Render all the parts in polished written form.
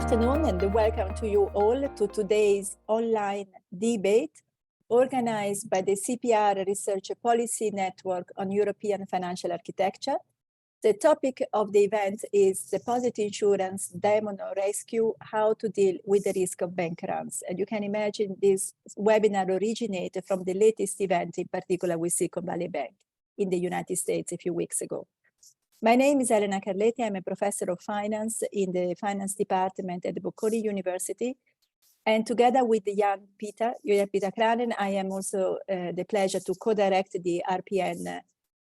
afternoon and welcome to you all to today's online debate organized by the CEPR Research Policy Network on European Financial Architecture. The topic of the event is deposit insurance, demon or rescue, how to deal with the risk of bank runs. And you can imagine this webinar originated from the latest event, in particular with Silicon Valley Bank in the United States a few weeks ago. My name is Elena Carletti. I'm a professor of finance in the finance department at the Bocconi University. And together with Pieter Krahnen, I am also the pleasure to co-direct the RPN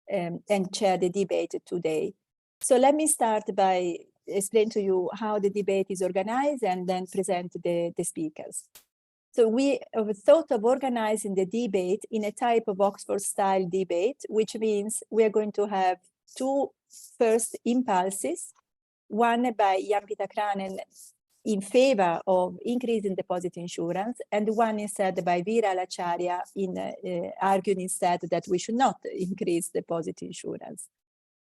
and chair the debate today. So let me start by explaining to you how the debate is organized and then present the speakers. So we have thought of organizing the debate in a type of Oxford-style debate, which means we are going to have two first impulses, one by Pieter Krahnen in favor of increasing deposit insurance, and one instead by Acharya in arguing instead that we should not increase deposit insurance.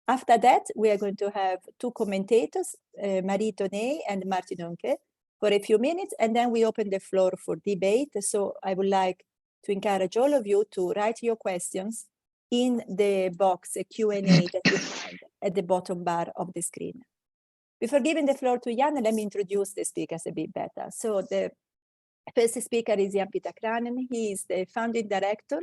After that, we are going to have two commentators, Donnay and Oehmke, for a few minutes, and then we open the floor for debate. So I would like to encourage all of you to write your questions in the box Q&A that you find at the bottom bar of the screen. Before giving the floor to Jan, let me introduce the speakers a bit better. So the first speaker is Pieter Krahnen. He is the founding director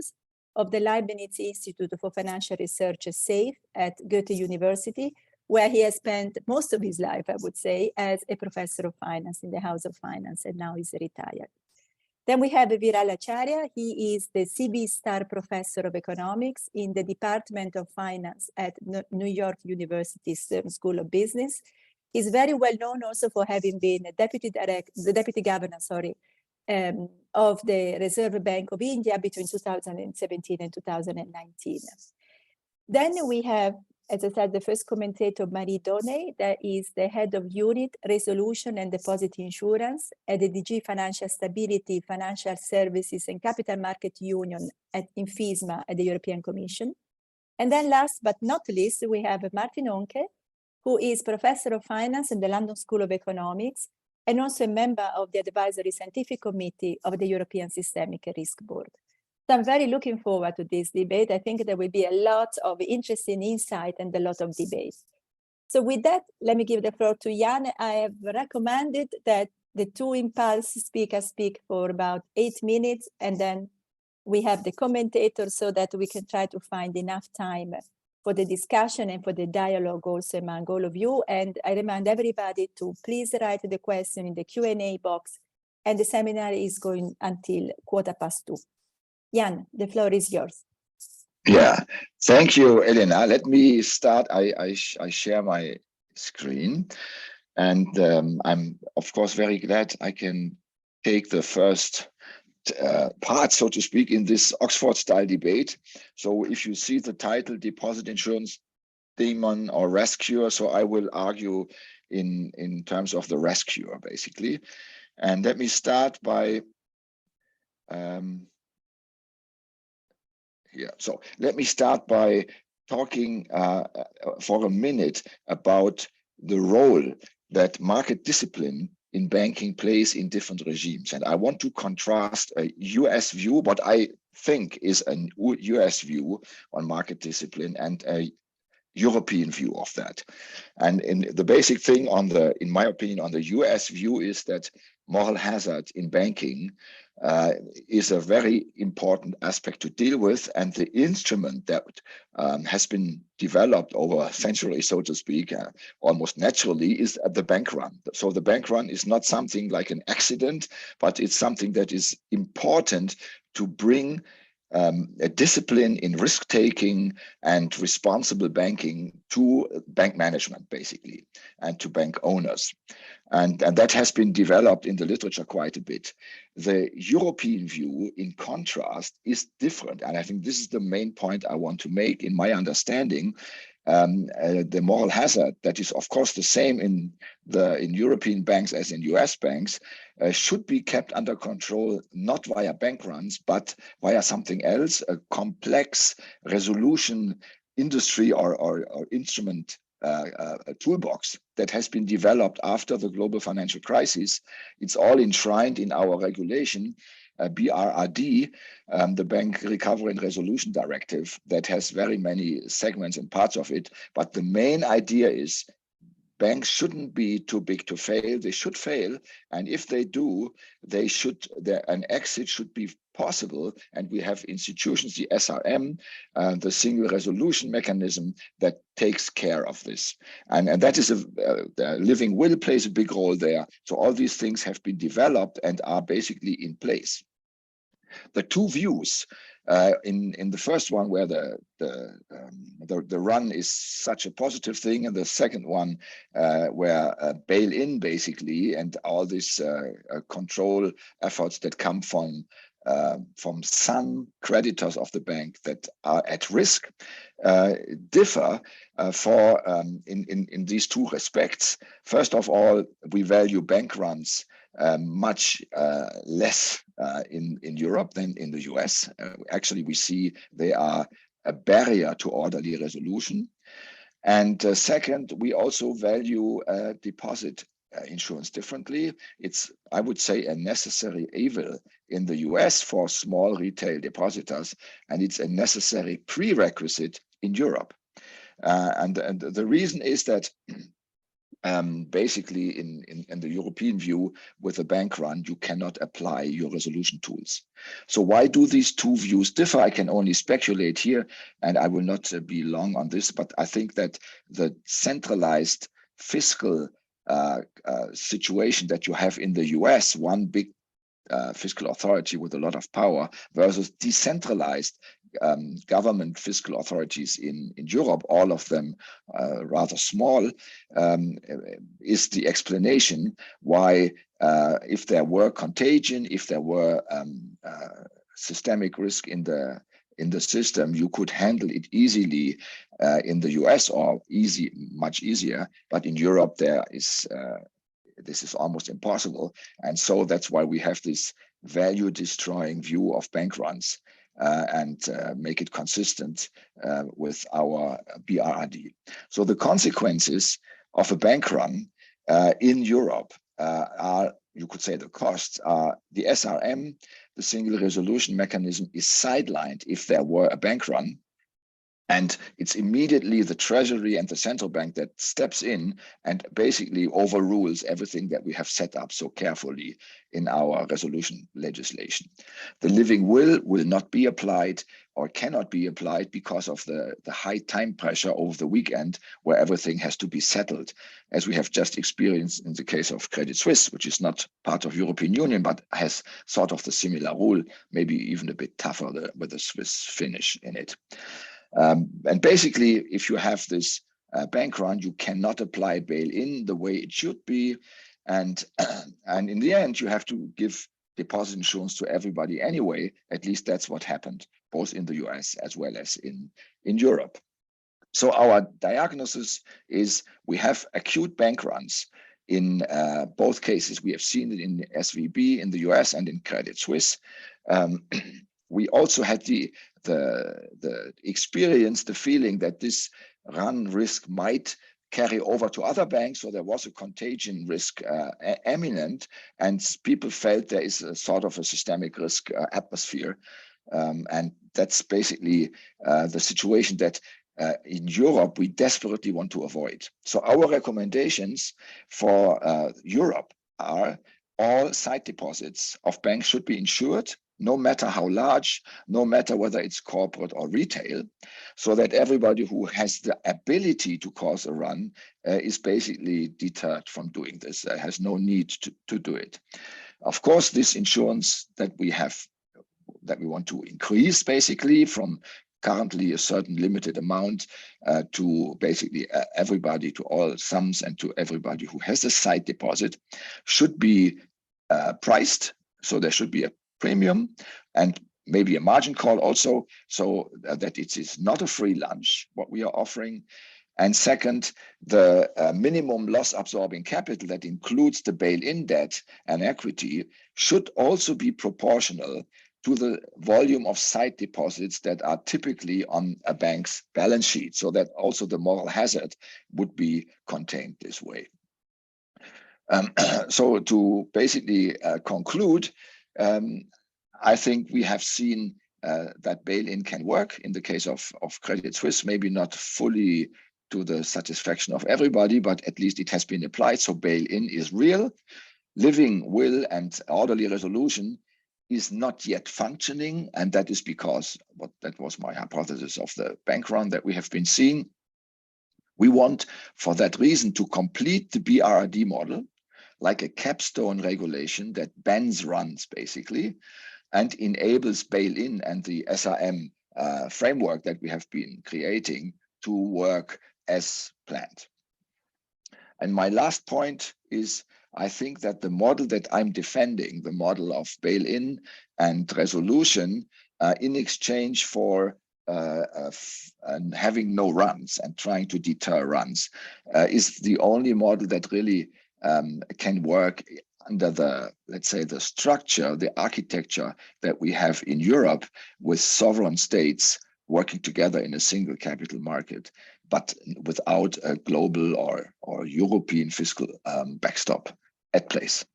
of the Leibniz Institute for Financial Research, SAFE, at Goethe University, where he has spent most of his life, I would say, as a professor of finance in the House of Finance, and now he's retired. Then we have Acharya. He is the CB Star Professor of Economics in the Department of Finance at New York University Stern School of Business. He's very well known also for having been the deputy governor, of the Reserve Bank of India between 2017 and 2019. Then we have, as I said, the first commentator, Donnay, that is the head of unit resolution and deposit insurance at the DG Financial Stability, Financial Services and Capital Market Union at FISMA at the European Commission. And then last but not least, we have Oehmke, who is professor of finance in the London School of Economics and also a member of the advisory scientific committee of the European Systemic Risk Board. So I'm very looking forward to this debate. I think there will be a lot of interesting insight and a lot of debate. So with that, let me give the floor to Jan. I have recommended that the two impulse speakers speak for about 8 minutes, and then we have the commentators so that we can try to find enough time for the discussion and for the dialogue also among all of you. And I remind everybody to please write the question in the Q&A box, and the seminar is going until 2:15. Jan, the floor is yours. Yeah, thank you, Elena. Let me start. I share my screen, and I'm, of course, very glad I can take the first part, so to speak, in this Oxford-style debate. So if you see the title, Deposit Insurance, Demon or Rescuer, so I will argue in terms of the rescuer, basically. And let me start by... So let me start by talking for a minute about the role that market discipline in banking plays in different regimes. And I want to contrast a US view, what I think is a US view on market discipline, and a European view of that. And in the basic thing in my opinion, on the US view is that moral hazard in banking is a very important aspect to deal with, and the instrument that has been developed over centuries, so to speak, almost naturally, is the bank run. So the bank run is not something like an accident, but it's something that is important to bring a discipline in risk-taking and responsible banking to bank management, basically, and to bank owners. And that has been developed in the literature quite a bit. The European view, in contrast, is different. And I think this is the main point I want to make in my understanding. The moral hazard that is, of course, the same in European banks as in US banks should be kept under control, not via bank runs, but via something else, a complex resolution industry or instrument a toolbox that has been developed after the global financial crisis. It's all enshrined in our regulation, BRRD, the Bank Recovery and Resolution Directive, that has very many segments and parts of it. But the main idea is banks shouldn't be too big to fail. They should fail. And if they do, an exit should be possible. And we have institutions, the SRM, the single resolution mechanism that takes care of this. And that is the living will plays a big role there. So all these things have been developed and are basically in place. The two views in the first one, where the run is such a positive thing, and the second one where bail-in basically, and all these control efforts that come from some creditors of the bank that are at risk, differ in these two respects. First of all, we value bank runs much less in Europe than in the US. Actually, we see they are a barrier to orderly resolution. And second, we also value deposit insurance differently. It's, I would say, a necessary evil in the US for small retail depositors, and it's a necessary prerequisite in Europe. And the reason is that basically in the European view, with a bank run, you cannot apply your resolution tools. So why do these two views differ? I can only speculate here, and I will not be long on this, but I think that the centralized fiscal situation that you have in the US, one big fiscal authority with a lot of power, versus decentralized government fiscal authorities in Europe, all of them rather small, is the explanation why if there were contagion, if there were systemic risk in the system, you could handle it easily in the US, or much easier. But in Europe, this is almost impossible. And so that's why we have this value destroying view of bank runs and make it consistent with our BRRD. So the consequences of a bank run in Europe are, you could say, the costs are the SRM, the single resolution mechanism, is sidelined if there were a bank run. And it's immediately the Treasury and the central bank that steps in and basically overrules everything that we have set up so carefully in our resolution legislation. The living will not be applied or cannot be applied because of the high time pressure over the weekend, where everything has to be settled, as we have just experienced in the case of Crédit Suisse, which is not part of European Union, but has sort of the similar rule, maybe even a bit tougher with the Swiss finish in it. And basically, if you have this bank run, you cannot apply bail-in the way it should be. And in the end, you have to give deposit insurance to everybody anyway. At least that's what happened, both in the US as well as in Europe. So our diagnosis is we have acute bank runs in both cases. We have seen it in SVB in the US and in Crédit Suisse. We also had the experience, the feeling that this run risk might carry over to other banks, so there was a contagion risk imminent, and people felt there is a sort of a systemic risk atmosphere. And that's basically the situation that in Europe we desperately want to avoid. So our recommendations for Europe are all sight deposits of banks should be insured, no matter how large, no matter whether it's corporate or retail, so that everybody who has the ability to cause a run is basically deterred from doing this, has no need to do it. Of course, this insurance that we have, that we want to increase basically from currently a certain limited amount to basically everybody, to all sums, and to everybody who has a sight deposit, should be priced. So there should be a premium and maybe a margin call also, so that it is not a free lunch, what we are offering. And second, the minimum loss absorbing capital that includes the bail-in debt and equity should also be proportional to the volume of sight deposits that are typically on a bank's balance sheet, so that also the moral hazard would be contained this way. So to basically conclude, I think we have seen that bail-in can work in the case of Crédit Suisse, maybe not fully to the satisfaction of everybody, but at least it has been applied. So bail-in is real. Living will and orderly resolution is not yet functioning, and that is because that was my hypothesis of the bank run that we have been seeing. We want, for that reason, to complete the BRRD model like a capstone regulation that bans runs basically and enables bail-in and the SRM framework that we have been creating to work as planned. And my last point is, I think that the model that I'm defending, the model of bail-in and resolution in exchange for having no runs and trying to deter runs, is the only model that really can work under the, let's say, the structure, the architecture that we have in Europe with sovereign states working together in a single capital market, but without a global or European fiscal backstop at place.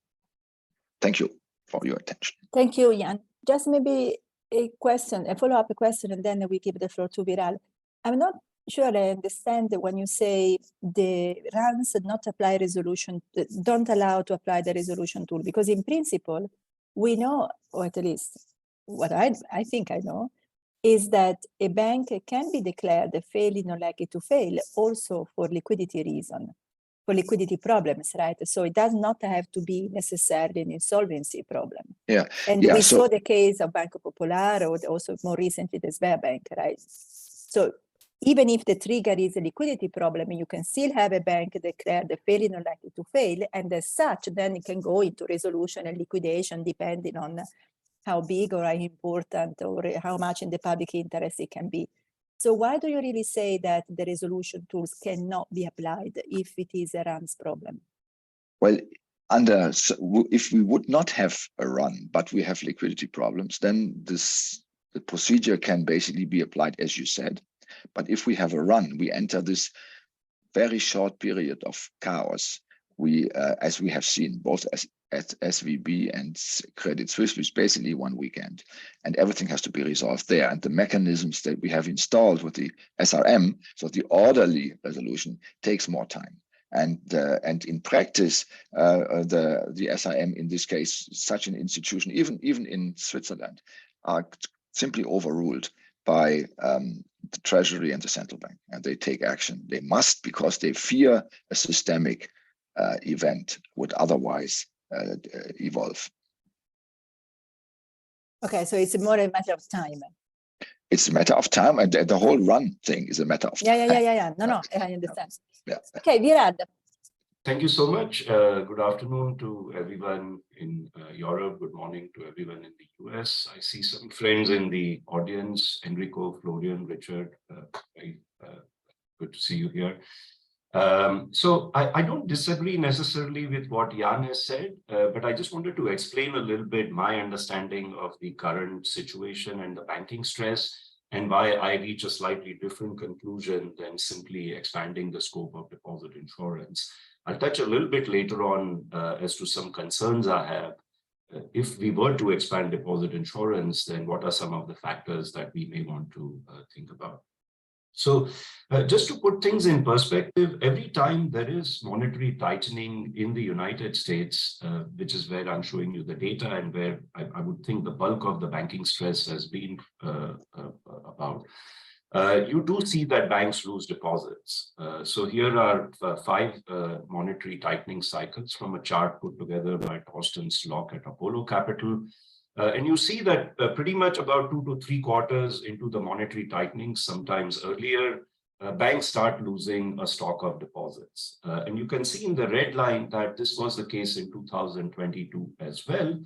Thank you for your attention. Thank you, Jan. Just maybe a question, a follow-up question, and then we give the floor to Viral. I'm not sure I understand when you say the runs not apply resolution, don't allow to apply the resolution tool, because in principle, we know, or at least what I think I know, is that a bank can be declared failing or likely to fail also for liquidity reason, for liquidity problems, right? So it does not have to be necessarily an insolvency problem. Yeah. And we saw the case of Banco Popular, or also more recently the Sberbank, right? So even if the trigger is a liquidity problem, you can still have a bank declared failing or likely to fail, and as such, then it can go into resolution and liquidation depending on how big or how important or how much in the public interest it can be. So why do you really say that the resolution tools cannot be applied if it is a runs problem? Well, if we would not have a run, but we have liquidity problems, then the procedure can basically be applied as you said. But if we have a run, we enter this very short period of chaos. As we have seen, both at SVB and Crédit Suisse, which is basically one weekend, and everything has to be resolved there. And the mechanisms that we have installed with the SRM, so the orderly resolution, takes more time. And in practice, the SRM, in this case, such an institution, even in Switzerland, are simply overruled by the Treasury and the central bank, and they take action. They must, because they fear a systemic event would otherwise evolve. Okay, so it's more a matter of time. It's a matter of time, and the whole run thing is a matter of time. Yeah. No, I understand. Yeah. Okay, Viral. Thank you so much. Good afternoon to everyone in Europe. Good morning to everyone in the US. I see some friends in the audience, Enrico, Florian, Richard. Very good to see you here. So I don't disagree necessarily with what Jan has said, but I just wanted to explain a little bit my understanding of the current situation and the banking stress, and why I reach a slightly different conclusion than simply expanding the scope of deposit insurance. I'll touch a little bit later on as to some concerns I have. If we were to expand deposit insurance, then what are some of the factors that we may want to think about? So just to put things in perspective, every time there is monetary tightening in the United States, which is where I'm showing you the data and where I would think the bulk of the banking stress has been about, you do see that banks lose deposits. So here are 5 monetary tightening cycles from a chart put together by Torsten Slock at Apollo Capital. And you see that pretty much about 2 to 3 quarters into the monetary tightening, sometimes earlier, banks start losing a stock of deposits. And you can see in the red line that this was the case in 2022 as well.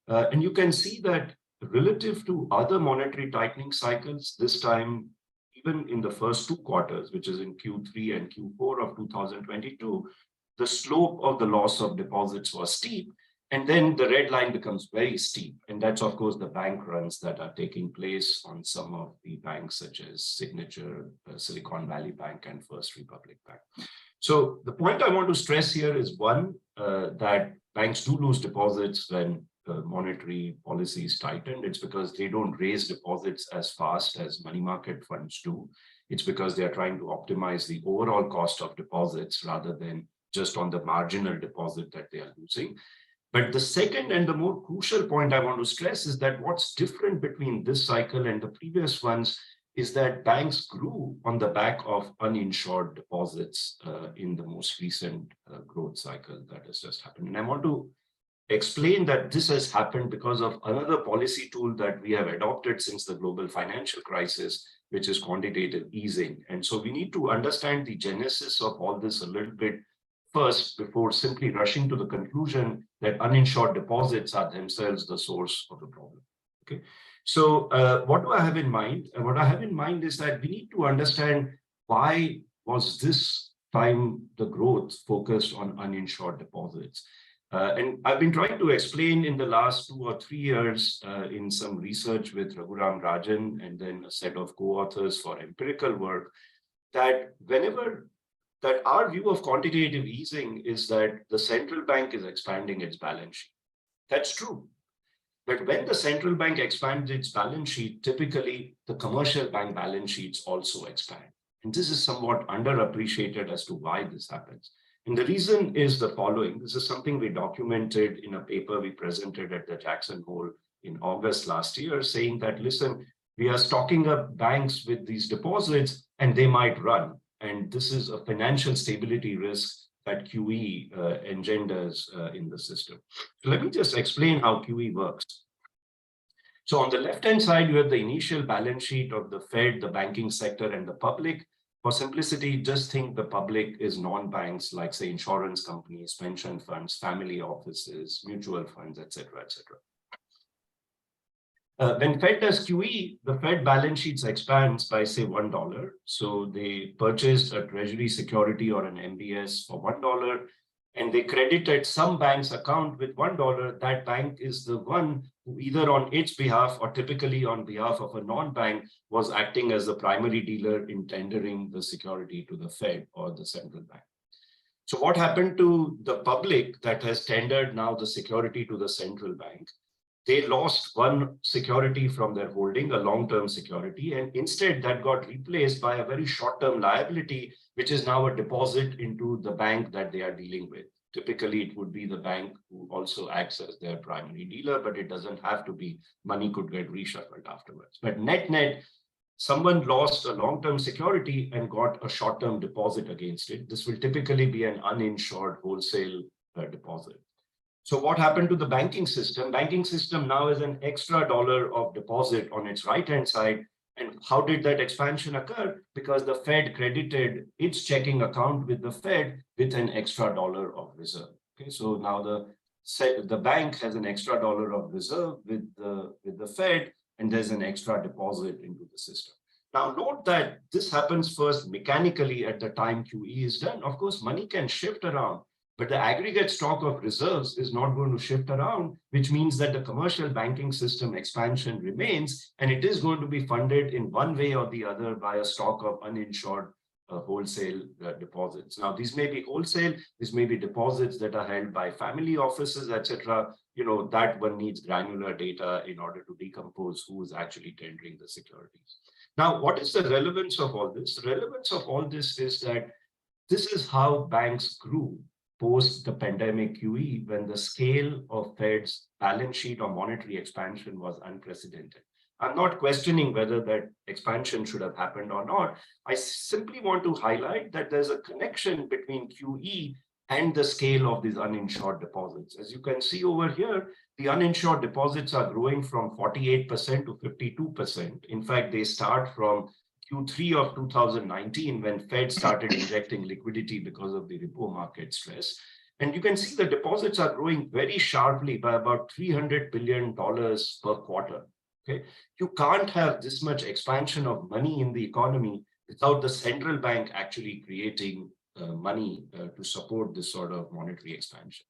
And you can see that relative to other monetary tightening cycles, this time, even in the first 2 quarters, which is in Q3 and Q4 of 2022, the slope of the loss of deposits was steep. And then the red line becomes very steep. And that's, of course, the bank runs that are taking place on some of the banks, such as Signature, Silicon Valley Bank, and First Republic Bank. So the point I want to stress here is, one, that banks do lose deposits when monetary policy is tightened. It's because they don't raise deposits as fast as money market funds do. It's because they are trying to optimize the overall cost of deposits rather than just on the marginal deposit that they are losing. But the second and the more crucial point I want to stress is that what's different between this cycle and the previous ones is that banks grew on the back of uninsured deposits in the most recent growth cycle that has just happened. And I want to explain that this has happened because of another policy tool that we have adopted since the global financial crisis, which is quantitative easing. And so we need to understand the genesis of all this a little bit first before simply rushing to the conclusion that uninsured deposits are themselves the source of the problem. Okay, so what do I have in mind? And what I have in mind is that we need to understand why was this time the growth focused on uninsured deposits. And I've been trying to explain in the last 2 or 3 years in some research with Raghuram Rajan and then a set of co-authors for empirical work that that our view of quantitative easing is that the central bank is expanding its balance sheet. That's true. But when the central bank expands its balance sheet, typically the commercial bank balance sheets also expand. And this is somewhat underappreciated as to why this happens. And the reason is the following. This is something we documented in a paper we presented at the Jackson Hole in August last year, saying that, listen, we are stocking up banks with these deposits and they might run. And this is a financial stability risk that QE engenders in the system. So let me just explain how QE works. So on the left-hand side, you have the initial balance sheet of the Fed, the banking sector, and the public. For simplicity, just think the public is non-banks like, say, insurance companies, pension funds, family offices, mutual funds, etc., etc. When Fed does QE, the Fed balance sheets expands by, say, $1. So they purchased a treasury security or an MBS for $1, and they credited some bank's account with $1. That bank is the one who, either on its behalf or typically on behalf of a non-bank, was acting as the primary dealer in tendering the security to the Fed or the central bank. So what happened to the public that has tendered now the security to the central bank? They lost one security from their holding, a long-term security, and instead that got replaced by a very short-term liability, which is now a deposit into the bank that they are dealing with. Typically, it would be the bank who also acts as their primary dealer, but it doesn't have to be. Money could get reshuffled afterwards. But net-net, someone lost a long-term security and got a short-term deposit against it. This will typically be an uninsured wholesale deposit. So what happened to the banking system? Banking system now is an extra $1 of deposit on its right-hand side. And how did that expansion occur? Because the Fed credited its checking account with the Fed with an extra $1 of reserve. Okay, so now the bank has an extra $1 of reserve with the Fed, and there's an extra deposit into the system. Now note that this happens first mechanically at the time QE is done. Of course, money can shift around, but the aggregate stock of reserves is not going to shift around, which means that the commercial banking system expansion remains, and it is going to be funded in one way or the other by a stock of uninsured wholesale deposits. Now, these may be wholesale, these may be deposits that are held by family offices, etc. You know, that one needs granular data in order to decompose who is actually tendering the securities. Now, what is the relevance of all this? The relevance of all this is that this is how banks grew post the pandemic QE, when the scale of Fed's balance sheet or monetary expansion was unprecedented. I'm not questioning whether that expansion should have happened or not. I simply want to highlight that there's a connection between QE and the scale of these uninsured deposits. As you can see over here, the uninsured deposits are growing from 48% to 52%. In fact, they start from Q3 of 2019, when Fed started injecting liquidity because of the repo market stress. And you can see the deposits are growing very sharply by about $300 billion per quarter. Okay, you can't have this much expansion of money in the economy without the central bank actually creating money to support this sort of monetary expansion.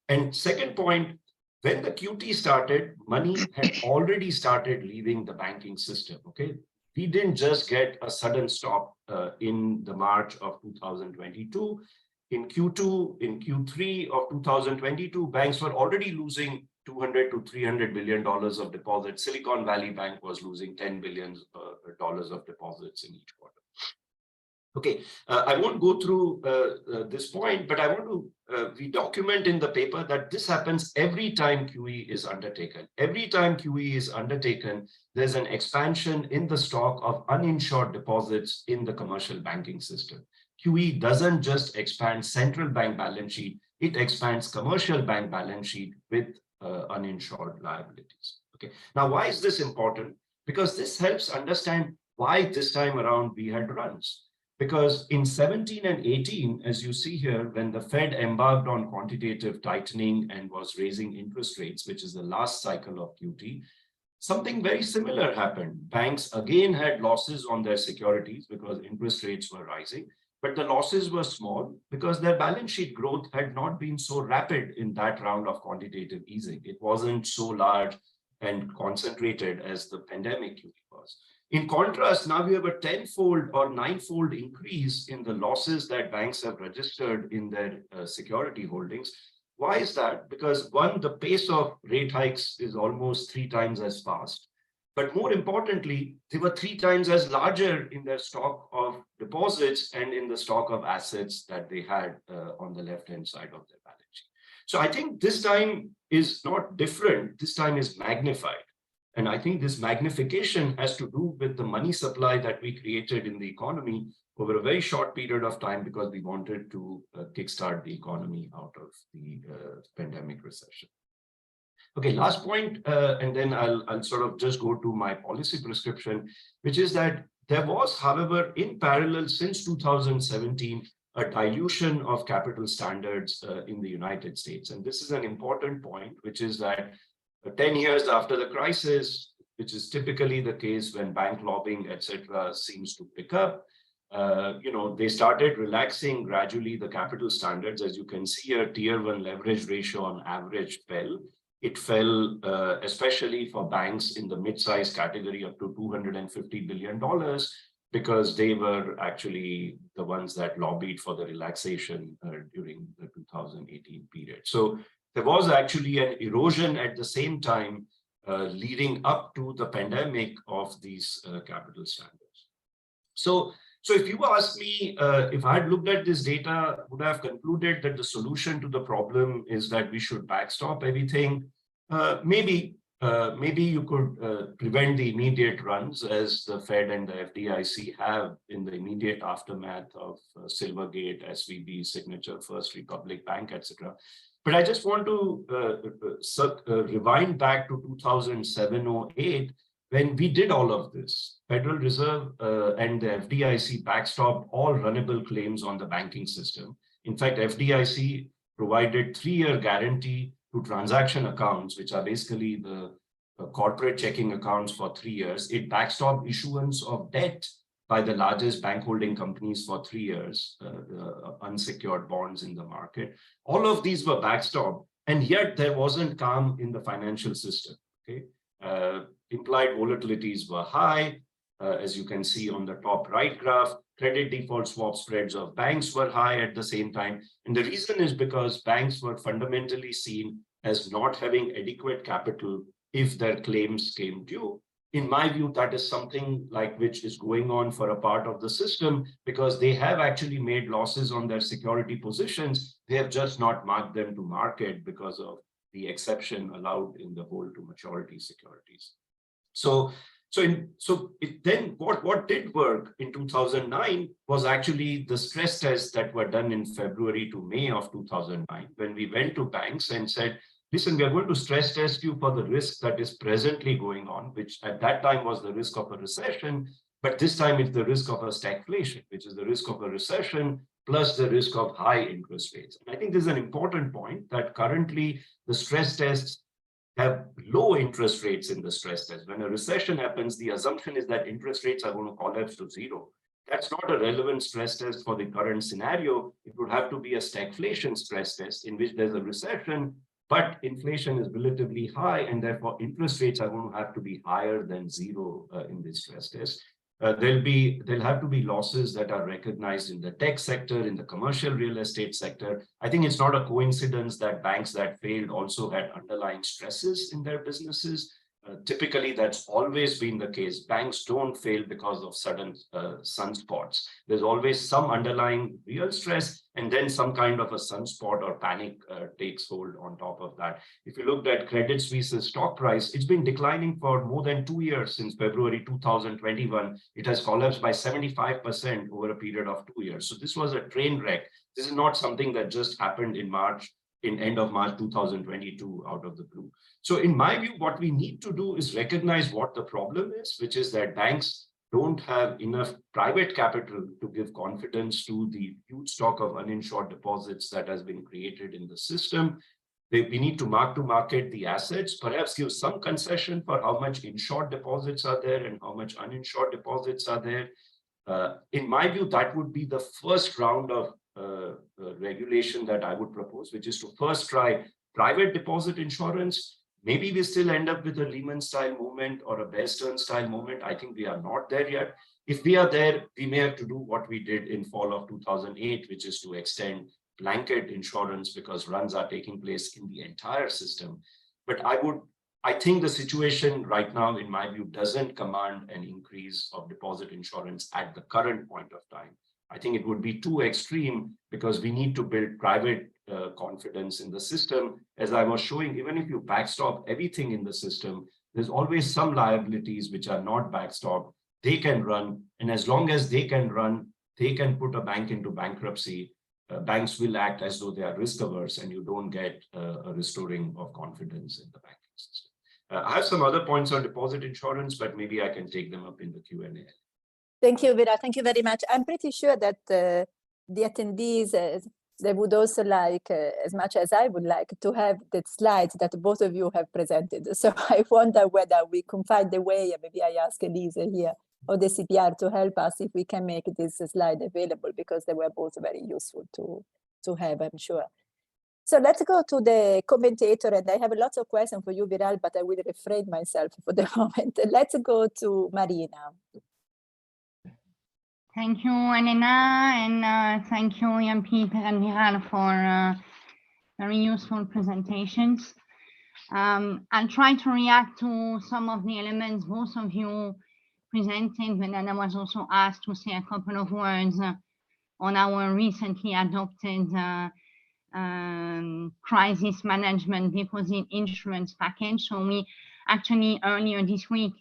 And second point, When the QT started, money had already started leaving the banking system, okay? We didn't just get a sudden stop in the March of 2022. In Q2, in Q3 of 2022, banks were already losing $200 to $300 billion of deposits. Silicon Valley Bank was losing $10 billion of deposits in each quarter. Okay, I won't go through this point, but I want to, we document in the paper that this happens every time QE is undertaken. Every time QE is undertaken, there's an expansion in the stock of uninsured deposits in the commercial banking system. QE doesn't just expand central bank balance sheet, it expands commercial bank balance sheet with uninsured liabilities. Okay, now why is this important? Because this helps understand why this time around we had runs. Because in 17 and 18, as you see here, when the Fed embarked on quantitative tightening and was raising interest rates, which is the last cycle of QT, something very similar happened. Banks again had losses on their securities because interest rates were rising, but the losses were small because their balance sheet growth had not been so rapid in that round of quantitative easing. It wasn't so large and concentrated as the pandemic QT was. In contrast, now we have a 10-fold or 9-fold increase in the losses that banks have registered in their security holdings. Why is that? Because one, the pace of rate hikes is almost 3 times as fast. But more importantly, they were 3 times as larger in their stock of deposits and in the stock of assets that they had on the left-hand side of their balance sheet. So I think this time is not different. This time is magnified. And I think this magnification has to do with the money supply that we created in the economy over a very short period of time because we wanted to kickstart the economy out of the pandemic recession. Okay, last point, and then I'll sort of just go to my policy prescription, which is that there was, however, in parallel since 2017, a dilution of capital standards in the United States. And this is an important point, which is that 10 years after the crisis, which is typically the case when bank lobbying, etc., seems to pick up, they started relaxing gradually the capital standards. As you can see here, tier 1 leverage ratio on average fell. It fell especially for banks in the mid-size category up to $250 billion because they were actually the ones that lobbied for the relaxation during the 2018 period. So there was actually an erosion at the same time leading up to the pandemic of these capital standards. So if you ask me, if I had looked at this data, would I have concluded that the solution to the problem is that we should backstop everything? Maybe you could prevent the immediate runs as the Fed and the FDIC have in the immediate aftermath of Silvergate, SVB, Signature, First Republic Bank, etc. But I just want to rewind back to 2007-08 when we did all of this. Federal Reserve and the FDIC backstopped all runnable claims on the banking system. In fact, FDIC provided 3-year guarantee to transaction accounts, which are basically the corporate checking accounts for 3 years. It backstopped issuance of debt by the largest bank holding companies for 3 years, unsecured bonds in the market. All of these were backstopped, and yet there wasn't calm in the financial system. Okay, implied volatilities were high, as you can see on the top right graph. Credit default swap spreads of banks were high at the same time, and the reason is because banks were fundamentally seen as not having adequate capital if their claims came due. In my view, that is something like which is going on for a part of the system because they have actually made losses on their security positions. They have just not marked them to market because of the exception allowed in the hold to maturity securities. Then what did work in 2009 was actually the stress tests that were done in February to May of 2009, when we went to banks and said, listen, we are going to stress test you for the risk that is presently going on, which at that time was the risk of a recession, but this time it's the risk of a stagflation, which is the risk of a recession plus the risk of high interest rates. And I think this is an important point that currently the stress tests have low interest rates in the stress test. When a recession happens, the assumption is that interest rates are going to collapse to 0. That's not a relevant stress test for the current scenario. It would have to be a stagflation stress test in which there's a recession, but inflation is relatively high, and therefore interest rates are going to have to be higher than zero in this stress test. There'll have to be losses that are recognized in the tech sector, in the commercial real estate sector. I think it's not a coincidence that banks that failed also had underlying stresses in their businesses. Typically, that's always been the case. Banks don't fail because of sudden sunspots. There's always some underlying real stress, and then some kind of a sunspot or panic takes hold on top of that. If you looked at Crédit Suisse's stock price, it's been declining for more than 2 years since February 2021. It has collapsed by 75% over a period of 2 years. So this was a train wreck. This is not something that just happened in end of March 2022 out of the blue. So in my view, what we need to do is recognize what the problem is, which is that banks don't have enough private capital to give confidence to the huge stock of uninsured deposits that has been created in the system. We need to market the assets, perhaps give some concession for how much insured deposits are there and how much uninsured deposits are there. In my view, that would be the first round of regulation that I would propose, which is to first try private deposit insurance. Maybe we still end up with a Lehman-style movement or a Bear Stearns-style movement. I think we are not there yet. If we are there, we may have to do what we did in fall of 2008, which is to extend blanket insurance because runs are taking place in the entire system. But I think the situation right now, in my view, doesn't command an increase of deposit insurance at the current point of time. I think it would be too extreme because we need to build private confidence in the system. As I was showing, even if you backstop everything in the system, there's always some liabilities which are not backstopped. They can run, and as long as they can run, they can put a bank into bankruptcy. Banks will act as though they are risk averse, and you don't get a restoring of confidence in the banking system. I have some other points on deposit insurance, but maybe I can take them up in the Q&A. Thank you, Vera. Thank you very much. I'm pretty sure that the attendees, they would also like, as much as I would like, to have the slides that both of you have presented. So I wonder whether we can find a way, maybe I ask Elisa here, or the CPR to help us if we can make this slide available, because they were both very useful to have, I'm sure. So let's go to the commentator, and I have lots of questions for you, Viral, but I will refrain myself for the moment. Let's go to Marina. Thank you, Elena, and thank you, Pieter and Viral, for very useful presentations. I'll try to react to some of the elements both of you presented, but then I was also asked to say a couple of words on our recently adopted crisis management deposit insurance package. So we actually earlier this week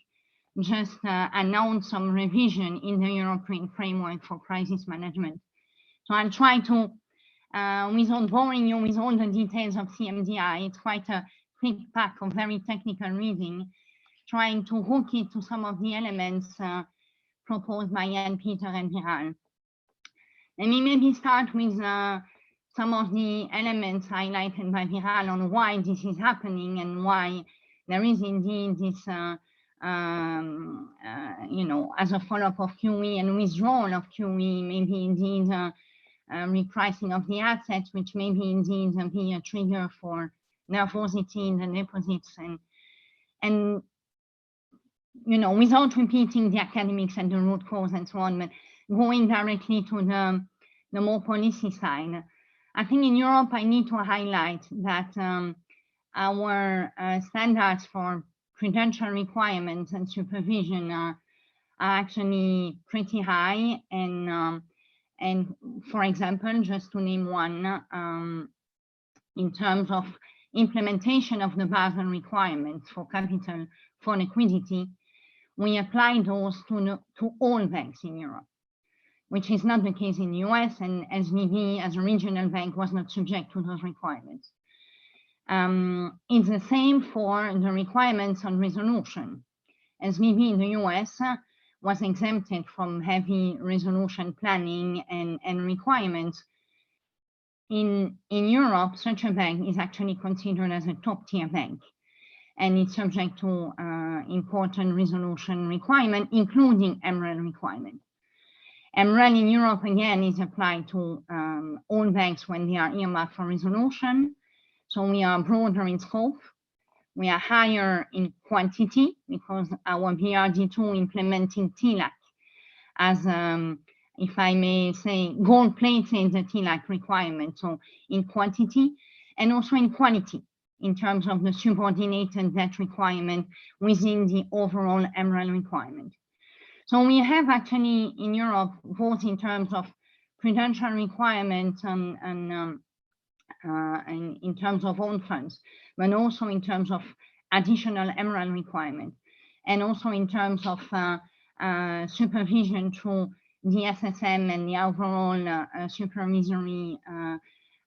just announced some revision in the European framework for crisis management. So I'll try to, without boring you with all the details of CMDI, it's quite a thick pack of very technical reading, trying to hook it to some of the elements proposed by Pieter and Viral. Let me maybe start with some of the elements highlighted by Viral on why this is happening and why there is indeed this as a follow-up of QE and withdrawal of QE, maybe indeed repricing of the assets, which may be indeed be a trigger for nervosity in the deposits, and without repeating the academics and the root cause and so on, but going directly to the more policy side. I think in Europe, I need to highlight that our standards for prudential requirements and supervision are actually pretty high, and for example, just to name one, in terms of implementation of the Basel requirements for capital for liquidity, we apply those to all banks in Europe, which is not the case in the US, and SVB as a regional bank was not subject to those requirements. It's the same for the requirements on resolution. SVB in the US was exempted from heavy resolution planning and requirements. In Europe, such a bank is actually considered as a top-tier bank, and it's subject to important resolution requirement, including MREL requirement. MREL in Europe, again, is applied to all banks when they are earmarked for resolution. So we are broader in scope. We are higher in quantity because our BRD2 implementing TLAC as, if I may say, gold-plated the TLAC requirement. So in quantity and also in quality in terms of the subordinated debt requirement within the overall MREL requirement. So we have actually in Europe, both in terms of prudential requirements and in terms of own funds, but also in terms of additional MREL requirement, and also in terms of supervision through the SSM and the overall supervisory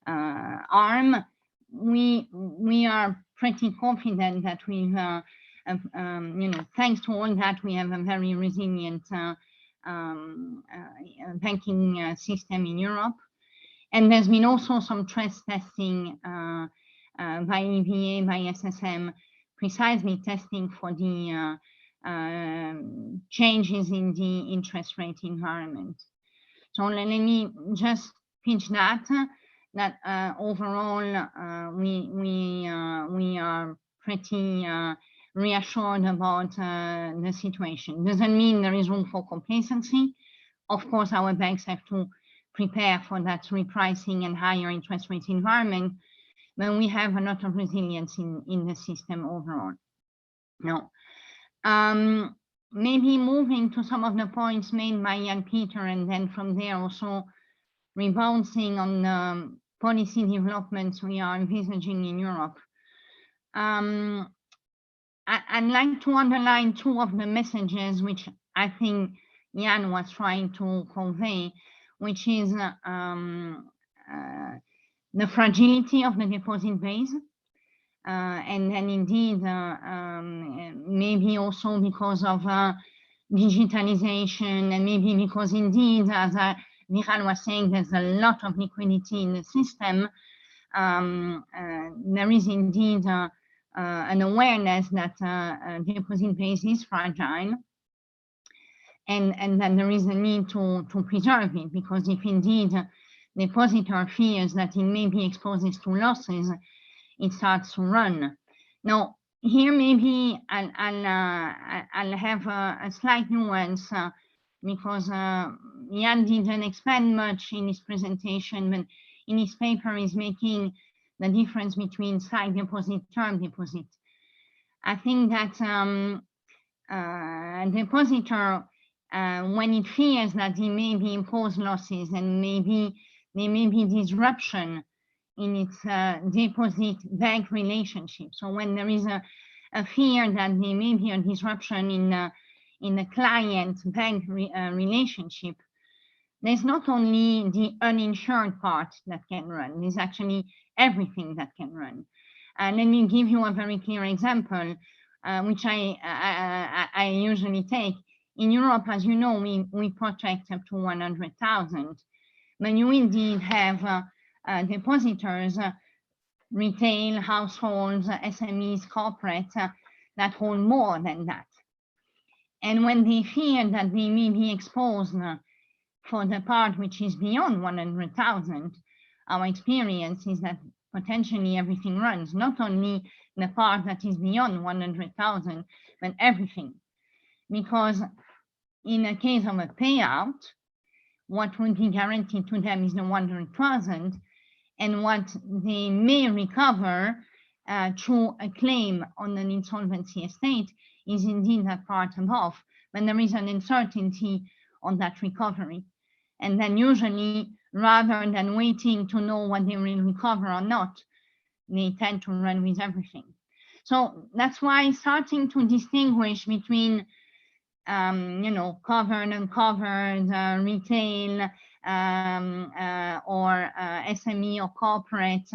arm. We are pretty confident that we've, thanks to all that, we have a very resilient banking system in Europe. And there's been also some stress testing by EBA, by SSM, precisely testing for the changes in the interest rate environment. So let me just pitch that overall we are pretty reassured about the situation. Doesn't mean there is room for complacency. Of course, our banks have to prepare for that repricing and higher interest rate environment, but we have a lot of resilience in the system overall. Now, maybe moving to some of the points made by Jan Pieter, and then from there also rebouncing on the policy developments we are envisaging in Europe. I'd like to underline two of the messages which I think Jan was trying to convey, which is the fragility of the deposit base, and then indeed maybe also because of digitalization, and maybe because indeed, as Michal was saying, there's a lot of liquidity in the system. There is indeed an awareness that deposit base is fragile, and that there is a need to preserve it, because if indeed depositor fears that it may be exposed to losses, it starts to run. Now, here maybe I'll have a slight nuance because Jan didn't expand much in his presentation, but in his paper is making the difference between sight deposit, term deposit. I think that a depositor, when it fears that he may be imposed losses and maybe there may be disruption in its deposit-bank relationship. So when there is a fear that there may be a disruption in the client-bank relationship, there's not only the uninsured part that can run, there's actually everything that can run. Let me give you a very clear example, which I usually take. In Europe, as you know, we protect up to 100,000, but you indeed have depositors, retail, households, SMEs, corporates that hold more than that. And when they fear that they may be exposed for the part which is beyond 100,000, our experience is that potentially everything runs, not only the part that is beyond 100,000, but everything. Because in a case of a payout, what would be guaranteed to them is the 100,000, and what they may recover through a claim on an insolvency estate is indeed that part above, but there is an uncertainty on that recovery. And then usually, rather than waiting to know what they will recover or not, they tend to run with everything. So that's why starting to distinguish between covered, uncovered, retail, or SME or corporate,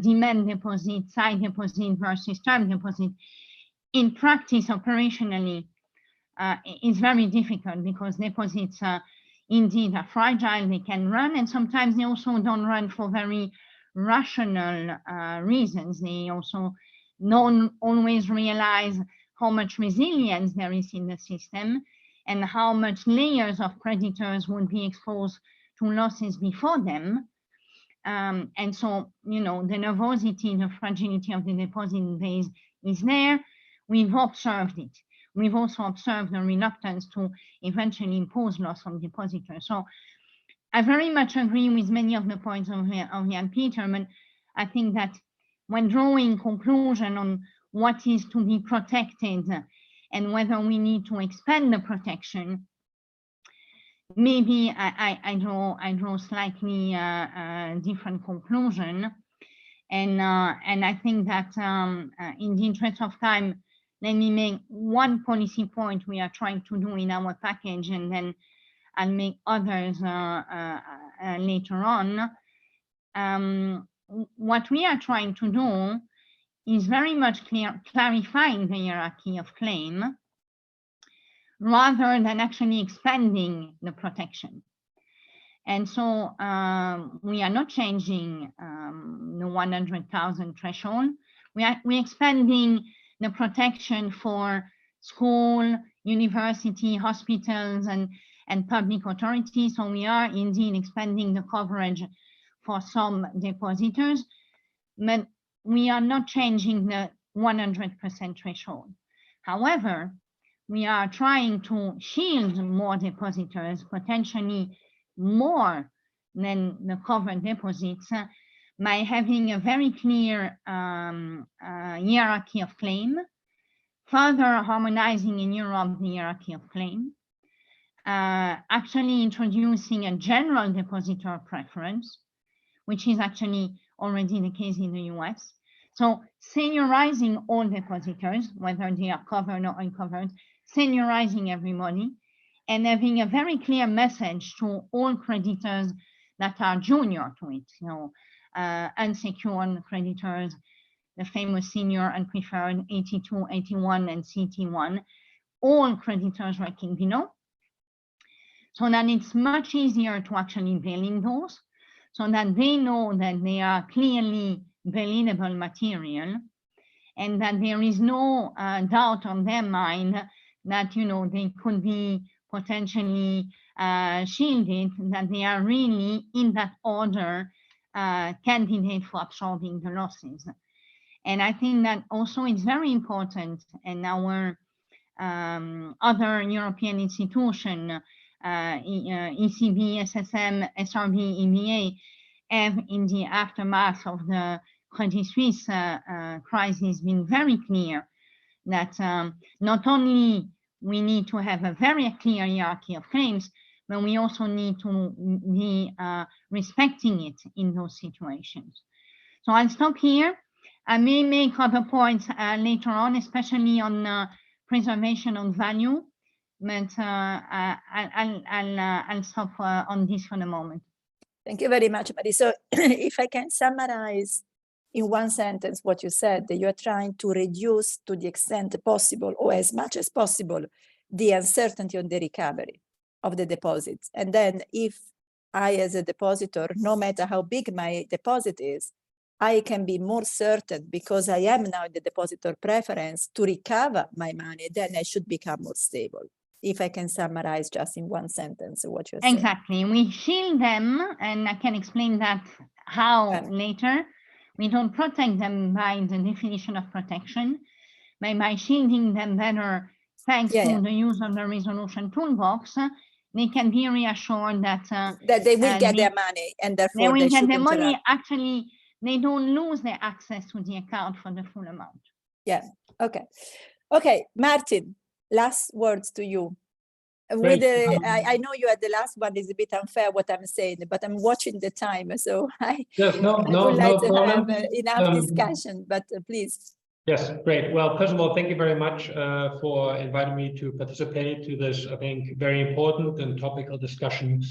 demand deposit, sight deposit versus term deposit, in practice, operationally, is very difficult because deposits indeed are fragile, they can run, and sometimes they also don't run for very rational reasons. They also don't always realize how much resilience there is in the system and how much layers of creditors would be exposed to losses before them. And so, you know, the nervosity, the fragility of the deposit base is there. We've observed it. We've also observed the reluctance to eventually impose loss on depositors. So I very much agree with many of the points of Jan Pieter, but I think that when drawing conclusion on what is to be protected and whether we need to expand the protection, maybe I draw slightly different conclusion, and I think that in the interest of time, let me make one policy point we are trying to do in our package, and then I'll make others later on. What we are trying to do is very much clarifying the hierarchy of claim, rather than actually expanding the protection. And so we are not changing the 100,000 threshold. We're expanding the protection for school, university, hospitals, and public authorities. So we are indeed expanding the coverage for some depositors, but we are not changing the 100% threshold. However, we are trying to shield more depositors, potentially more than the covered deposits, by having a very clear hierarchy of claim, further harmonizing in Europe the hierarchy of claim, actually introducing a general depositor preference, which is actually already the case in the US. So seniorizing all depositors, whether they are covered or uncovered, seniorizing everybody, and having a very clear message to all creditors that are junior to it, you know, unsecured creditors, the famous senior and preferred 82, 81, and CT1, all creditors ranking below, so that it's much easier to actually bail in those, so that they know that they are clearly bailable material, and that there is no doubt on their mind that, you know, they could be potentially shielded, that they are really in that order candidate for absorbing the losses. And I think that also is very important, and our other European institution, ECB, SSM, SRB, EBA, have in the aftermath of the Crédit Suisse crisis been very clear that not only we need to have a very clear hierarchy of claims, but we also need to be respecting it in those situations. So I'll stop here. I may make other points later on, especially on preservation of value, but I'll stop on this for the moment. Thank you very much, Marie. So if I can summarize in one sentence what you said, that you are trying to reduce to the extent possible, or as much as possible, the uncertainty on the recovery of the deposits. And then if I, as a depositor, no matter how big my deposit is, I can be more certain, because I am now in the depositor preference, to recover my money, then I should become more stable. If I can summarize just in one sentence what you're saying. Exactly. We shield them, and I can explain that how later. We don't protect them by the definition of protection, but by shielding them better thanks to the use of the resolution toolbox. They can be reassured that they will get their money, and therefore they will get their money. Actually, they don't lose their access to the account for the full amount. Yeah. Okay. Okay, Martin, last words to you. With I know you are the last one. Is a bit unfair what I'm saying, but I'm watching the time, so I would like to have enough discussion. But please. Yes, great. Well, first of all, thank you very much for inviting me to participate to this, I think, very important and topical discussion.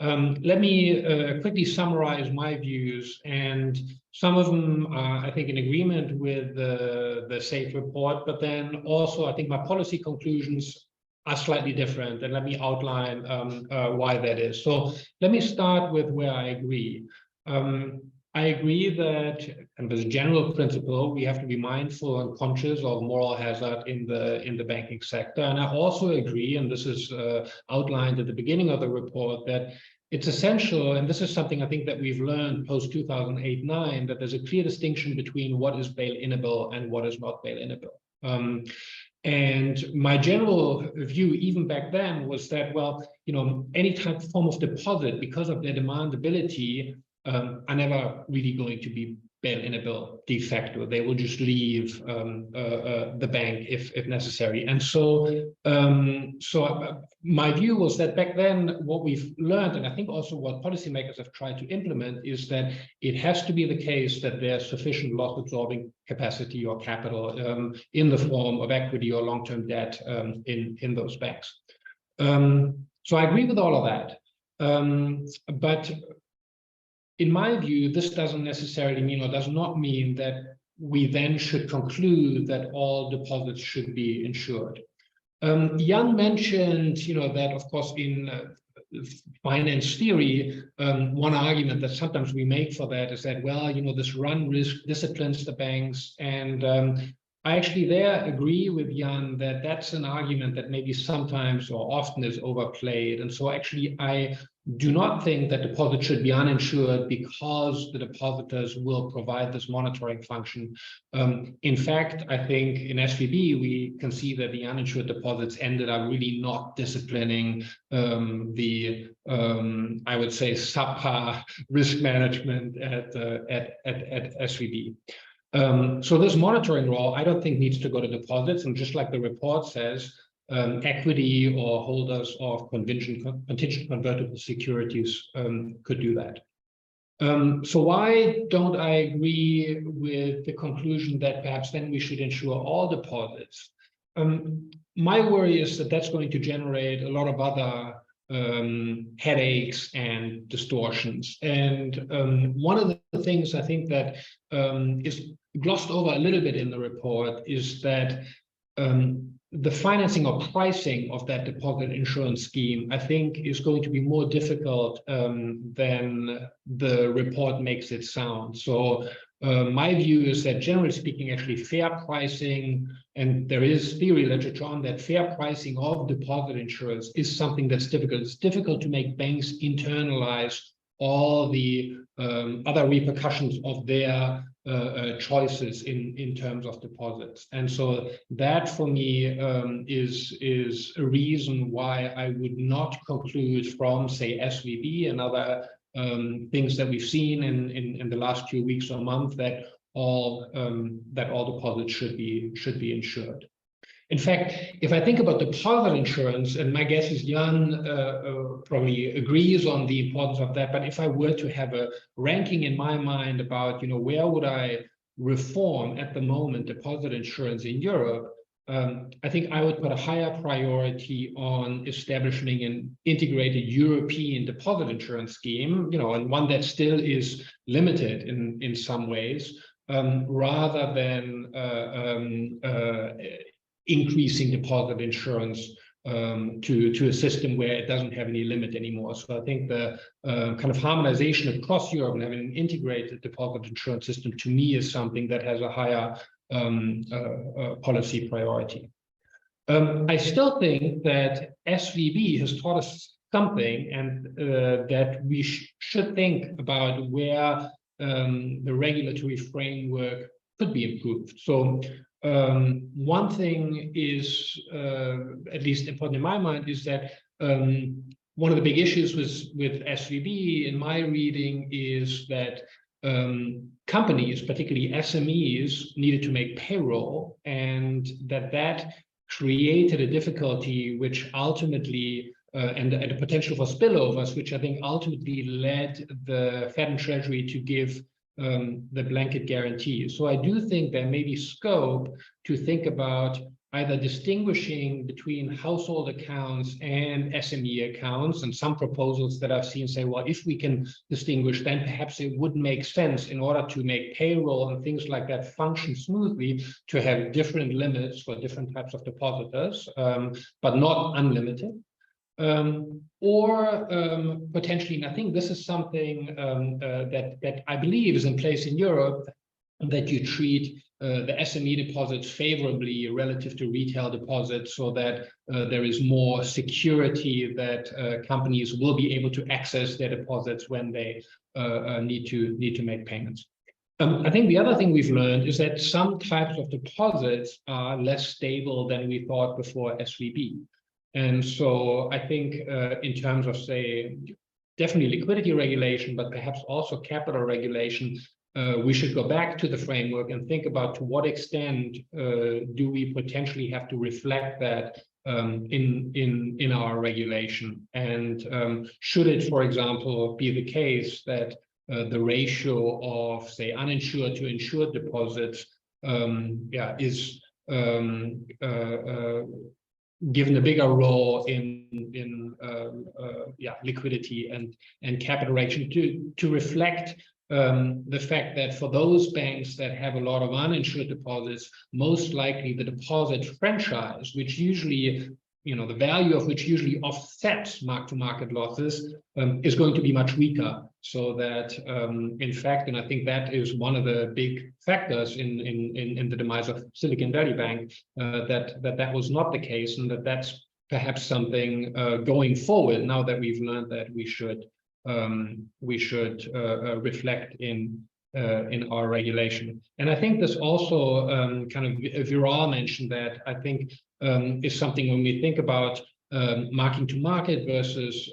Let me quickly summarize my views, and some of them are, I think, in agreement with the SAFE report, but then also I think my policy conclusions are slightly different, and let me outline why that is. So let me start with where I agree. I agree that, and as a general principle, we have to be mindful and conscious of moral hazard in the banking sector. And I also agree, and this is outlined at the beginning of the report, that it's essential, and this is something I think that we've learned post 2008-9, that there's a clear distinction between what is bail-inable and what is not bail-inable. And my general view, even back then, was that, well, any type of form of deposit, because of their demandability, are never really going to be bail-inable de facto. They will just leave the bank if necessary. And so, my view was that back then, what we've learned, and I think also what policymakers have tried to implement, is that it has to be the case that there's sufficient loss-absorbing capacity or capital in the form of equity or long-term debt in those banks. So I agree with all of that. But in my view, this doesn't necessarily mean, or does not mean, that we then should conclude that all deposits should be insured. Jan mentioned, that of course in finance theory, one argument that sometimes we make for that is that, well, this run risk disciplines the banks, and I actually there agree with Jan that that's an argument that maybe sometimes or often is overplayed. And so actually I do not think that deposits should be uninsured because the depositors will provide this monitoring function. In fact, I think in SVB, we can see that the uninsured deposits ended up really not disciplining the, I would say, subpar risk management at SVB. So this monitoring role, I don't think needs to go to deposits. And just like the report says, equity or holders of contingent convertible securities could do that. So why don't I agree with the conclusion that perhaps then we should insure all deposits? My worry is that that's going to generate a lot of other headaches and distortions. And one of the things I think that is glossed over a little bit in the report is that the financing or pricing of that deposit insurance scheme, I think, is going to be more difficult than the report makes it sound. So my view is that, generally speaking, actually fair pricing, and there is theory literature on that, fair pricing of deposit insurance is something that's difficult. It's difficult to make banks internalize all the other repercussions of their choices in terms of deposits. And so that for me is a reason why I would not conclude from, say, SVB and other things that we've seen in the last few weeks or months that all deposits should be insured. In fact, if I think about deposit insurance, and my guess is Jan probably agrees on the importance of that, but if I were to have a ranking in my mind about, where would I reform at the moment deposit insurance in Europe, I think I would put a higher priority on establishing an integrated European deposit insurance scheme, and one that still is limited in some ways, rather than increasing deposit insurance to a system where it doesn't have any limit anymore. So I think the kind of harmonization across Europe and having an integrated deposit insurance system, to me, is something that has a higher policy priority. I still think that SVB has taught us something, and that we should think about where the regulatory framework could be improved. So one thing is, at least important in my mind, is that one of the big issues with SVB, in my reading, is that companies, particularly SMEs, needed to make payroll, and that created a difficulty which ultimately, and a potential for spillovers, which I think ultimately led the Fed and Treasury to give the blanket guarantee. So I do think there may be scope to think about either distinguishing between household accounts and SME accounts, and some proposals that I've seen say, well, if we can distinguish, then perhaps it would make sense, in order to make payroll and things like that function smoothly, to have different limits for different types of depositors, but not unlimited. Or potentially, and I think this is something that I believe is in place in Europe, that you treat the SME deposits favorably relative to retail deposits, so that there is more security that companies will be able to access their deposits when they need to make payments. I think the other thing we've learned is that some types of deposits are less stable than we thought before SVB. And so I think in terms of, say, definitely liquidity regulation, but perhaps also capital regulation, we should go back to the framework and think about to what extent do we potentially have to reflect that in our regulation. And should it, for example, be the case that the ratio of, say, uninsured to insured deposits is given a bigger role in liquidity and capital regulation to reflect the fact that for those banks that have a lot of uninsured deposits, most likely the deposit franchise, which usually, the value of which usually offsets mark-to-market losses, is going to be much weaker. So that, in fact, and I think that is one of the big factors in the demise of Silicon Valley Bank, that was not the case, and that's perhaps something going forward, now that we've learned that we should reflect in our regulation. And I think this also kind of Viral mentioned that, I think is something when we think about marking to market versus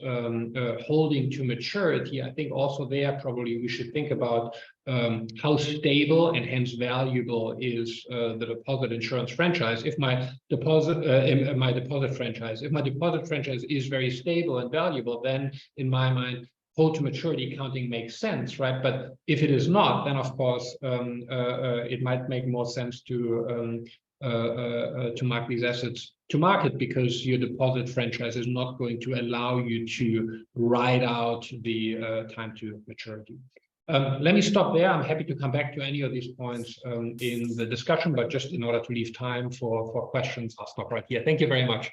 holding to maturity. I think also there probably we should think about how stable and hence valuable is the deposit insurance franchise. If my deposit franchise is very stable and valuable, then in my mind, hold to maturity accounting makes sense, right? But if it is not, then of course it might make more sense to mark these assets to market, because your deposit franchise is not going to allow you to ride out the time to maturity. Let me stop there. I'm happy to come back to any of these points in the discussion, but just in order to leave time for questions, I'll stop right here. Thank you very much.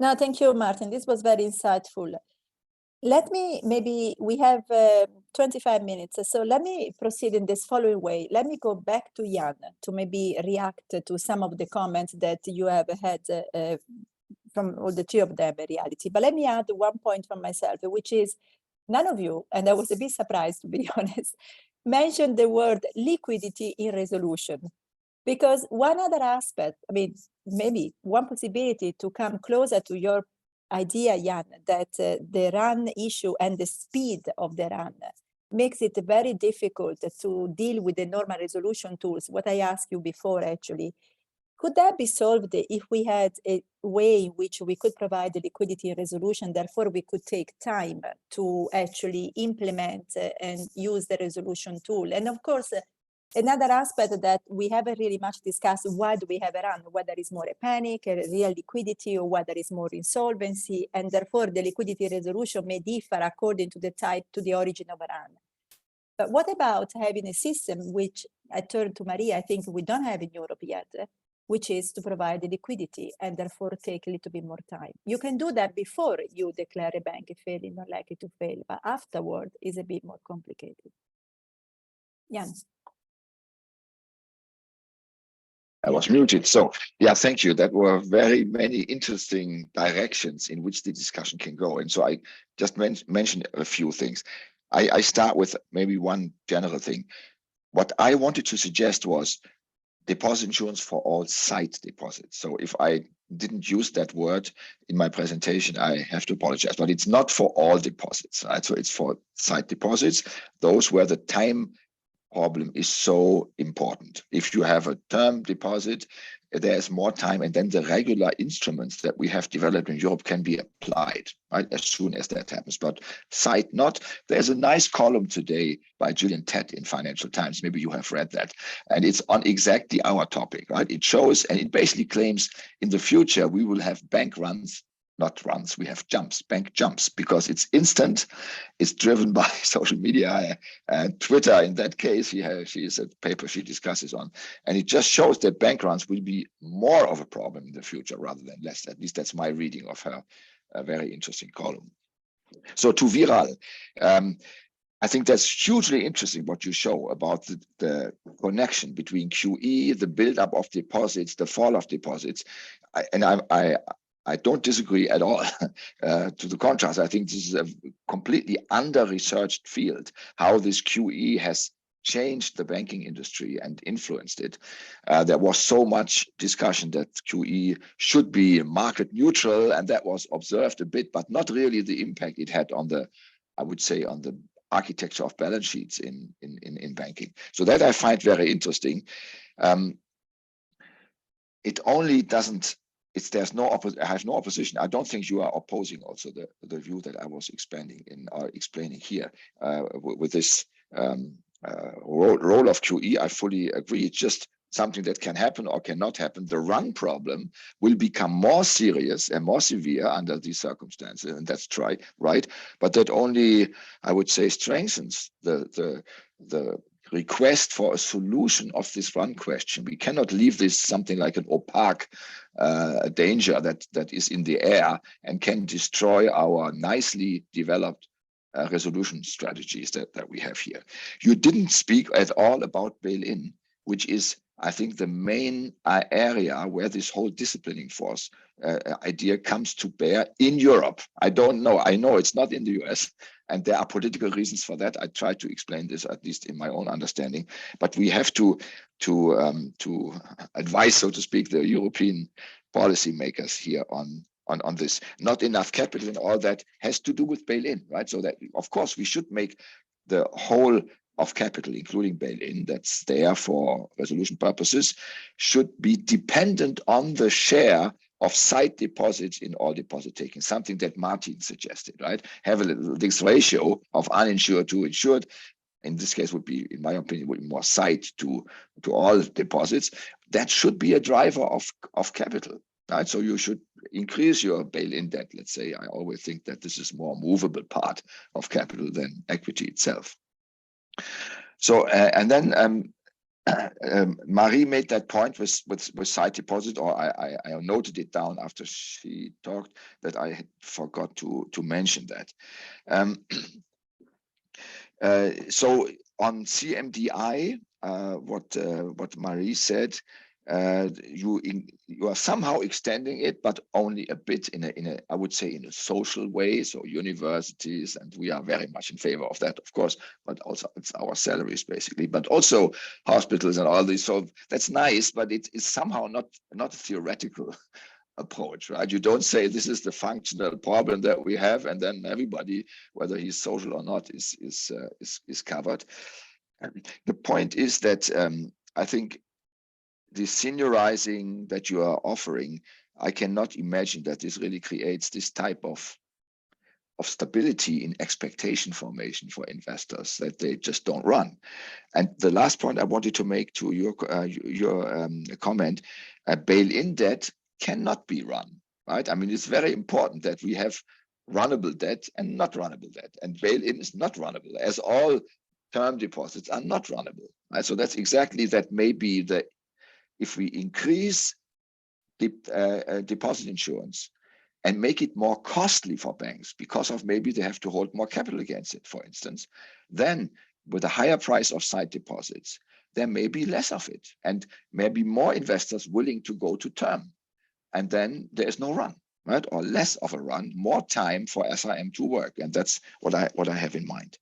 No, thank you, Martin. This was very insightful. Let me, maybe we have 25 minutes, so let me proceed in this following way. Let me go back to Jan to maybe react to some of the comments that you have had from all the three of them in reality. But let me add one point from myself, which is none of you, and I was a bit surprised to be honest, mentioned the word liquidity in resolution. Because one other aspect, I mean, maybe one possibility to come closer to your idea, Jan, that the run issue and the speed of the run makes it very difficult to deal with the normal resolution tools. What I asked you before, actually, could that be solved if we had a way in which we could provide the liquidity and resolution, therefore we could take time to actually implement and use the resolution tool? And of course, another aspect that we haven't really much discussed, why do we have a run, whether it's more a panic, a real liquidity, or whether it's more insolvency, and therefore the liquidity resolution may differ according to the type, to the origin of a run. But what about having a system, which I turn to Maria, I think we don't have in Europe yet, which is to provide the liquidity and therefore take a little bit more time. You can do that before you declare a bank failing or likely to fail, but afterward is a bit more complicated. Jan. I was muted. So yeah, thank you. That were very many interesting directions in which the discussion can go. And so I just mentioned a few things. I start with maybe one general thing. What I wanted to suggest was deposit insurance for all sight deposits. So if I didn't use that word in my presentation, I have to apologize, but it's not for all deposits, right? So it's for sight deposits, those where the time problem is so important. If you have a term deposit, there's more time, and then the regular instruments that we have developed in Europe can be applied, right, as soon as that happens. But sight not. There's a nice column today by Julian Tett in Financial Times. Maybe you have read that. And it's on exactly our topic, right? It shows, and it basically claims in the future, we will have bank runs, not runs, we have jumps, bank jumps, because it's instant. It's driven by social media and Twitter. In that case, she is a paper she discusses on. And it just shows that bank runs will be more of a problem in the future rather than less. At least that's my reading of her very interesting column. So to Viral, I think that's hugely interesting what you show about the connection between QE, the buildup of deposits, the fall of deposits. I don't disagree at all. To the contrast, I think this is a completely under-researched field, how this QE has changed the banking industry and influenced it. There was so much discussion that QE should be market neutral, and that was observed a bit, but not really the impact it had on the, I would say, on the architecture of balance sheets in banking. So that I find very interesting. It only doesn't, there's no I have no opposition. I don't think you are opposing also the view that I was explaining here with this role of QE. I fully agree. It's just something that can happen or cannot happen. The run problem will become more serious and more severe under these circumstances, and that's right. But that only, I would say, strengthens the request for a solution of this run question. We cannot leave this something like an opaque danger that is in the air and can destroy our nicely developed resolution strategies that we have here. You didn't speak at all about bail-in, which is, I think, the main area where this whole disciplining force idea comes to bear in Europe. I don't know. I know it's not in the US, and there are political reasons for that. I try to explain this, at least in my own understanding. But we have to advise, so to speak, the European policymakers here on this. Not enough capital and all that has to do with bail-in, right? So that, of course, we should make the whole of capital, including bail-in, that's there for resolution purposes, should be dependent on the share of sight deposits in all deposit taking, something that Martin suggested, right? Have this ratio of uninsured to insured. In this case would be, in my opinion, would be more sight to all deposits. That should be a driver of capital, right? So you should increase your bail-in debt, let's say. I always think that this is more movable part of capital than equity itself. So and then Marie made that point with sight deposit, or I noted it down after she talked, that I had forgot to mention that. So on CMDI, what Marie said, you are somehow extending it, but only a bit in a I would say in a social way. So universities, and we are very much in favor of that, of course, but also it's our salaries basically, but also hospitals and all this. So that's nice, but it is somehow not a theoretical approach, right? You don't say this is the functional problem that we have, and then everybody, whether he's social or not, is covered. And the point is that I think the seniorizing that you are offering, I cannot imagine that this really creates this type of stability in expectation formation for investors, that they just don't run. And the last point I wanted to make to your comment, bail-in debt cannot be run, right? I mean, it's very important that we have runnable debt and not runnable debt, and bail-in is not runnable, as all term deposits are not runnable, right? So that's exactly, that may be the, if we increase deposit insurance and make it more costly for banks because of maybe they have to hold more capital against it, for instance, then with a higher price of sight deposits, there may be less of it, and maybe more investors willing to go to term. And then there is no run, right? Or less of a run, more time for SRM to work. And that's what I have in mind.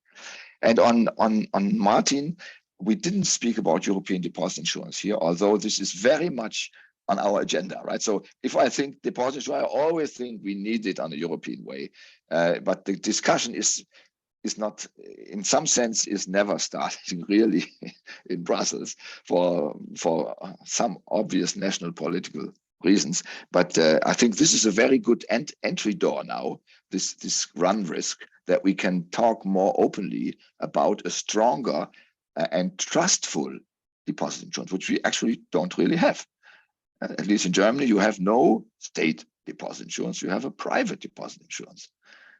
And on Martin, we didn't speak about European deposit insurance here, although this is very much on our agenda, right? So if I think deposit insurance, I always think we need it on a European way. But the discussion is not, in some sense, is never starting really in Brussels for some obvious national political reasons. But I think this is a very good entry door now, this run risk, that we can talk more openly about a stronger and trustful deposit insurance, which we actually don't really have. At least in Germany, you have no state deposit insurance, you have a private deposit insurance.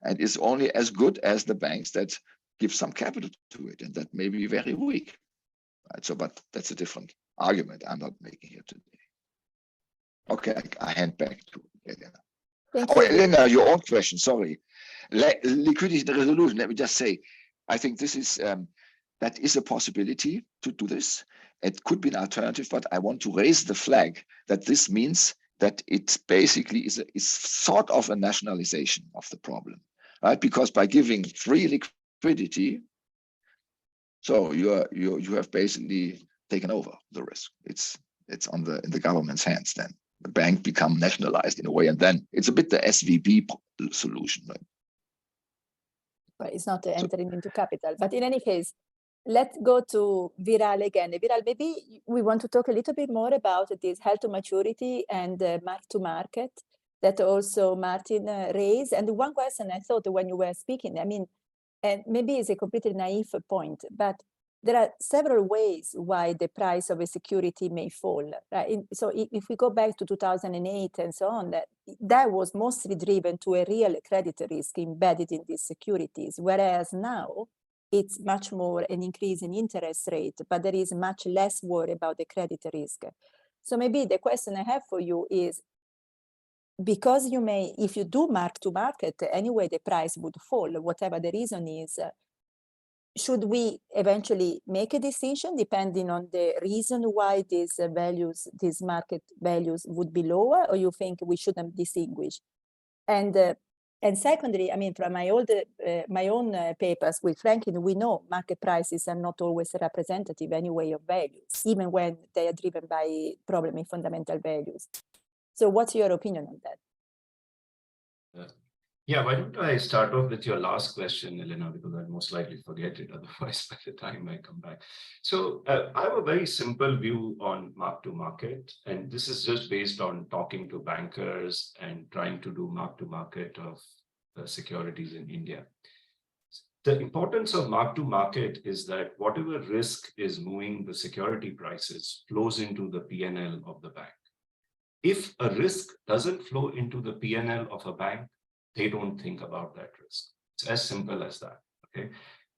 And it's only as good as the banks that give some capital to it, and that may be very weak. Right? So, but that's a different argument I'm not making here today. Okay, I hand back to Elena. Thank you. Elena, your own question, sorry. Liquidity resolution, let me just say, I think this is that is a possibility to do this. It could be an alternative, but I want to raise the flag that this means that it basically is sort of a nationalization of the problem, right? Because by giving free liquidity, so you have basically taken over the risk. It's in the government's hands then. The bank become nationalized in a way, and then it's a bit the SVB solution, right? But it's not entering into capital. But in any case, let's go to Viral again. Viral, maybe we want to talk a little bit more about this held to maturity and mark to market that also Martin raised. And one question I thought when you were speaking, I mean, and maybe it's a completely naive point, but there are several ways why the price of a security may fall. Right? So if we go back to 2008 and so on, that was mostly driven to a real credit risk embedded in these securities, whereas now it's much more an increase in interest rate, but there is much less worry about the credit risk. So maybe the question I have for you is, because you may, if you do mark to market, anyway, the price would fall, whatever the reason is. Should we eventually make a distinction depending on the reason why these values, these market values would be lower, or you think we shouldn't distinguish? And secondly, I mean, from my own papers with Franklin, we know market prices are not always representative anyway of values, even when they are driven by problem in fundamental values. So what's your opinion on that? Yeah, why don't I start off with your last question, Elena, because I'll most likely forget it otherwise by the time I come back. So I have a very simple view on mark to market, and this is just based on talking to bankers and trying to do mark to market of securities in India. The importance of mark to market is that whatever risk is moving the security prices flows into the P&L of the bank. If a risk doesn't flow into the P&L of a bank, they don't think about that risk. It's as simple as that, okay?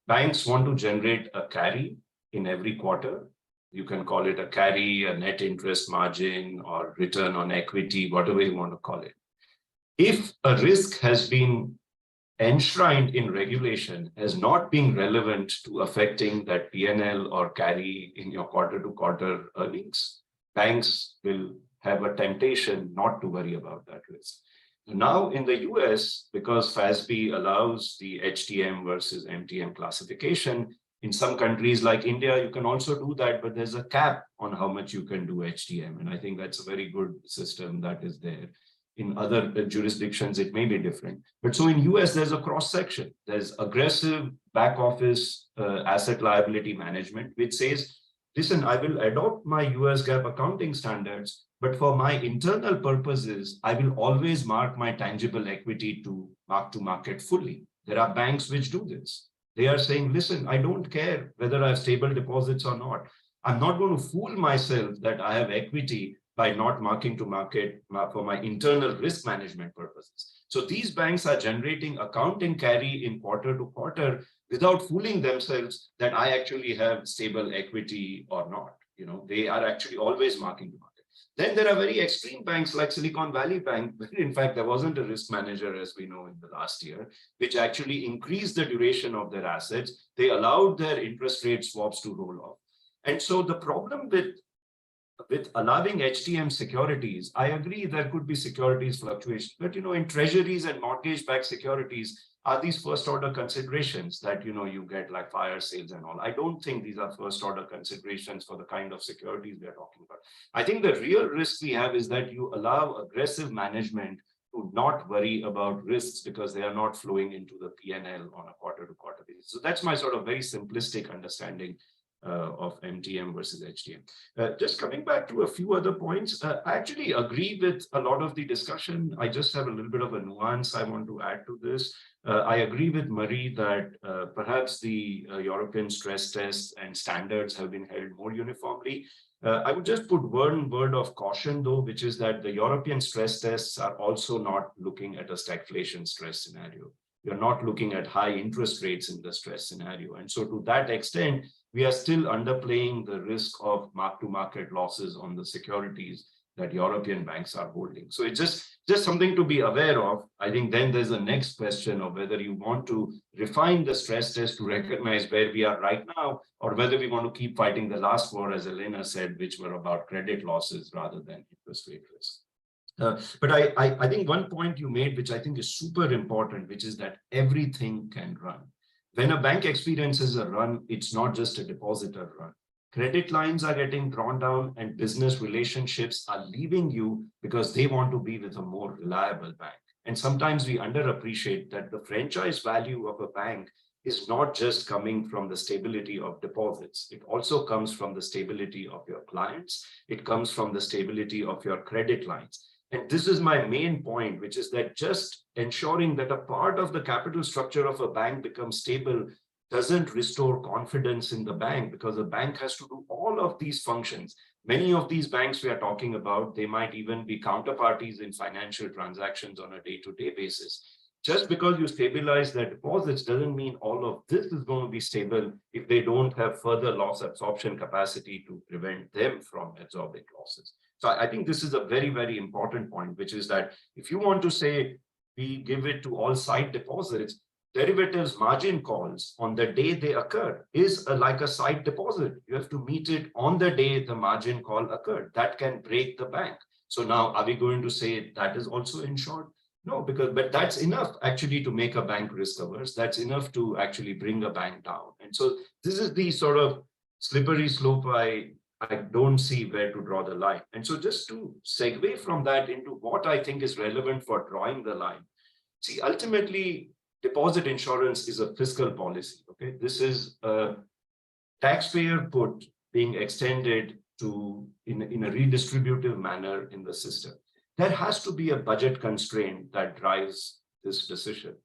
Banks want to generate a carry in every quarter. You can call it a carry, a net interest margin, or return on equity, whatever you want to call it. If a risk has been enshrined in regulation as not being relevant to affecting that P&L or carry in your quarter-to-quarter earnings, banks will have a temptation not to worry about that risk. Now in the US, because FASB allows the HTM versus MTM classification, in some countries like India, you can also do that, but there's a cap on how much you can do HTM. And I think that's a very good system that is there. In other jurisdictions, it may be different. But so in US, there's a cross section. There's aggressive back office asset liability management, which says, listen, I will adopt my US GAAP accounting standards, but for my internal purposes, I will always mark my tangible equity to market fully. There are banks which do this. They are saying, listen, I don't care whether I have stable deposits or not. I'm not going to fool myself that I have equity by not marking to market for my internal risk management purposes. So these banks are generating accounting carry in quarter to quarter without fooling themselves that I actually have stable equity or not. You know, they are actually always marking to market. Then there are very extreme banks like Silicon Valley Bank, where in fact there wasn't a risk manager, as we know, in the last year, which actually increased the duration of their assets. They allowed their interest rate swaps to roll off. And so the problem with allowing HTM securities, I agree there could be securities fluctuation, but you know, in treasuries and mortgage-backed securities are these first-order considerations that you know you get like fire sales and all. I don't think these are first-order considerations for the kind of securities we are talking about. I think the real risk we have is that you allow aggressive management to not worry about risks because they are not flowing into the P&L on a quarter-to-quarter basis. So that's my sort of very simplistic understanding of MTM versus HTM. Just coming back to a few other points, I actually agree with a lot of the discussion. I just have a little bit of a nuance I want to add to this. I agree with Marie that perhaps the European stress tests and standards have been held more uniformly. I would just put one word of caution though, which is that the European stress tests are also not looking at a stagflation stress scenario. You're not looking at high interest rates in the stress scenario. And so to that extent, we are still underplaying the risk of mark-to-market losses on the securities that European banks are holding. So it's just something to be aware of. I think then there's the next question of whether you want to refine the stress test to recognize where we are right now, or whether we want to keep fighting the last war, as Elena said, which were about credit losses rather than interest rate risk. But I think one point you made, which I think is super important, which is that everything can run. When a bank experiences a run, it's not just a depositor run. Credit lines are getting drawn down and business relationships are leaving you because they want to be with a more reliable bank. And sometimes we underappreciate that the franchise value of a bank is not just coming from the stability of deposits. It also comes from the stability of your clients. It comes from the stability of your credit lines. And this is my main point, which is that just ensuring that a part of the capital structure of a bank becomes stable doesn't restore confidence in the bank, because the bank has to do all of these functions. Many of these banks we are talking about, they might even be counterparties in financial transactions on a day-to-day basis. Just because you stabilize their deposits doesn't mean all of this is going to be stable if they don't have further loss absorption capacity to prevent them from absorbing losses. So I think this is a very, very important point, which is that if you want to say we give it to all side deposits, derivatives margin calls on the day they occur is like a side deposit. You have to meet it on the day the margin call occurred. That can break the bank. So now are we going to say that is also insured? No, but that's enough actually to make a bank risk averse. That's enough to actually bring a bank down. And so this is the sort of slippery slope I don't see where to draw the line. And so just to segue from that into what I think is relevant for drawing the line. See, ultimately, deposit insurance is a fiscal policy. Okay, this is a taxpayer put being extended to in a redistributive manner in the system. There has to be a budget constraint that drives this decision.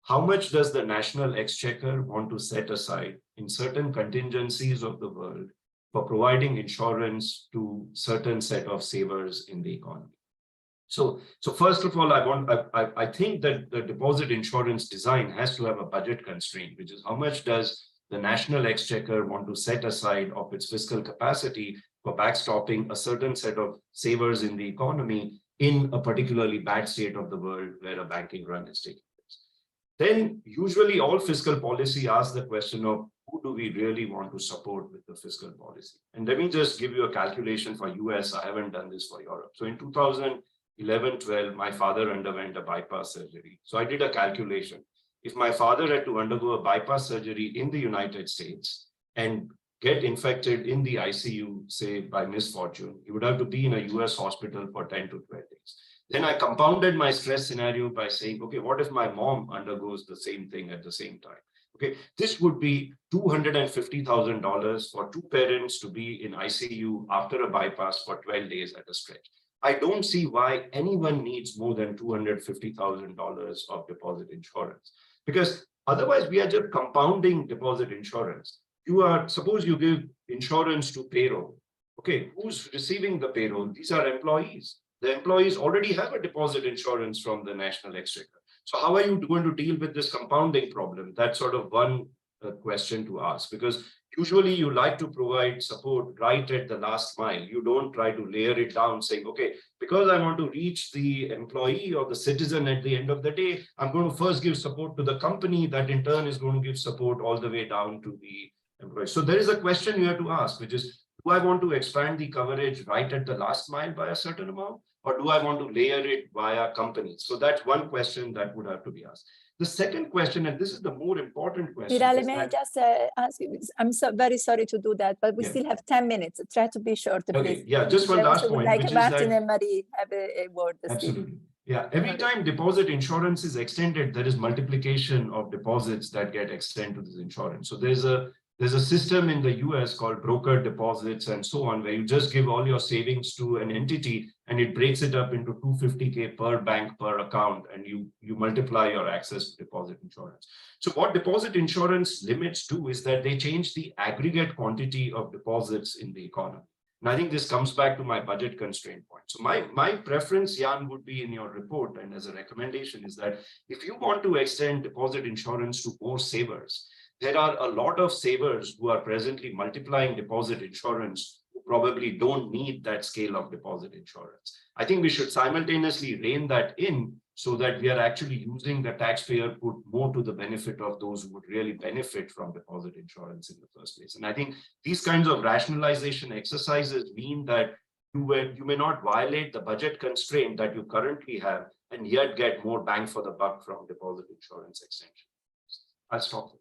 How much does the national exchequer want to set aside in certain contingencies of the world for providing insurance to certain set of savers in the economy? So first of all, I think that the deposit insurance design has to have a budget constraint, which is how much does the national exchequer want to set aside of its fiscal capacity for backstopping a certain set of savers in the economy in a particularly bad state of the world where a banking run is taking place. Then usually all fiscal policy asks the question of who do we really want to support with the fiscal policy? And let me just give you a calculation for US. I haven't done this for Europe. So in 2011-12, my father underwent a bypass surgery. So I did a calculation. If my father had to undergo a bypass surgery in the United States and get infected in the ICU, say by misfortune, he would have to be in a US hospital for 10 to 12 days. Then I compounded my stress scenario by saying, okay, what if my mom undergoes the same thing at the same time? Okay, this would be $250,000 for two parents to be in ICU after a bypass for 12 days at a stretch. I don't see why anyone needs more than $250,000 of deposit insurance, because otherwise we are just compounding deposit insurance. Suppose you give insurance to payroll. Okay, who's receiving the payroll? These are employees. The employees already have a deposit insurance from the national exchequer. So how are you going to deal with this compounding problem? That's sort of one question to ask, because usually you like to provide support right at the last mile. You don't try to layer it down saying, okay, because I want to reach the employee or the citizen at the end of the day, I'm going to first give support to the company that in turn is going to give support all the way down to the employee. So there is a question you have to ask, which is, do I want to expand the coverage right at the last mile by a certain amount? Or do I want to layer it via companies? So that's one question that would have to be asked. The second question, and this is the more important question. Pieter, may I just ask you, I'm very sorry to do that, but we still have 10 minutes. Try to be short, please. Okay, yeah, just one last point. Like Martin and Marie have a word. Absolutely. Yeah, every time deposit insurance is extended, there is multiplication of deposits that get extended to this insurance. So there's a system in the US called broker deposits and so on, where you just give all your savings to an entity and it breaks it up into $250K per bank per account, and you multiply your access to deposit insurance. So what deposit insurance limits do is that they change the aggregate quantity of deposits in the economy. And I think this comes back to my budget constraint point. So my preference, Jan, would be in your report and as a recommendation is that if you want to extend deposit insurance to more savers, there are a lot of savers who are presently multiplying deposit insurance, who probably don't need that scale of deposit insurance. I think we should simultaneously rein that in so that we are actually using the taxpayer put more to the benefit of those who would really benefit from deposit insurance in the first place. And I think these kinds of rationalization exercises mean that you may not violate the budget constraint that you currently have and yet get more bang for the buck from deposit insurance extension. I'll stop.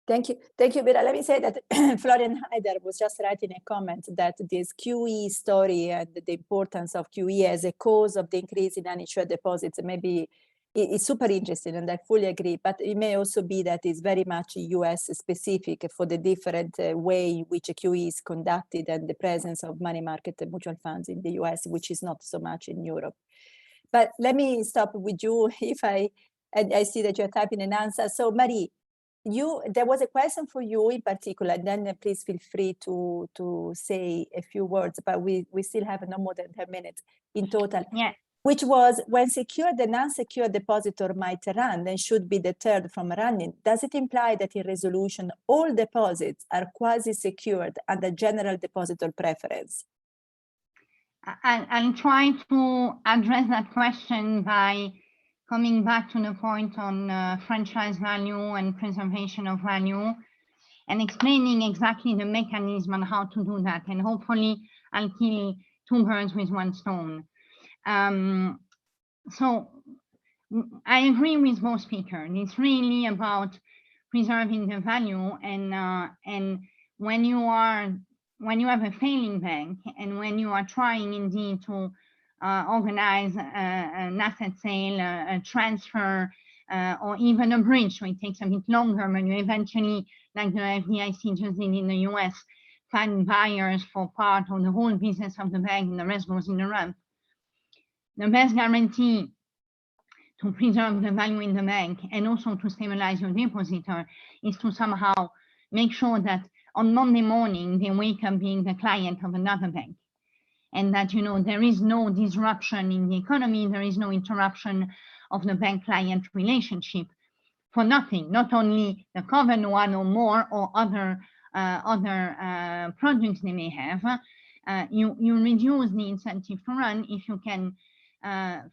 Thank you, Pieter. Let me say that Florian Heider was just writing a comment that this QE story and the importance of QE as a cause of the increase in uninsured deposits maybe is super interesting, and I fully agree. But it may also be that it's very much US specific for the different way in which QE is conducted and the presence of money market mutual funds in the US, which is not so much in Europe. But let me stop with you if I see that you're typing an answer. So Marie, there was a question for you in particular, and then please feel free to say a few words, but we still have no more than 10 minutes in total. Yeah. Which was, when secured and unsecured depositor might run and should be deterred from running, does it imply that in resolution all deposits are quasi-secured under general depositor preference? I'll try to address that question by coming back to the point on franchise value and preservation of value and explaining exactly the mechanism on how to do that. And hopefully I'll kill two birds with one stone. So I agree with both speakers. It's really about preserving the value, and when you have a failing bank and when you are trying indeed to organize an asset sale, a transfer, or even a bridge, so it takes a bit longer when you eventually, like the FDIC just did in the US, find buyers for part or the whole business of the bank and the rest goes in the ramp. The best guarantee to preserve the value in the bank and also to stabilize your depositor is to somehow make sure that on Monday morning they wake up being the client of another bank, and that, you know, there is no disruption in the economy, there is no interruption of the bank-client relationship for nothing, not only the covered one or more or other products they may have. You reduce the incentive to run if you can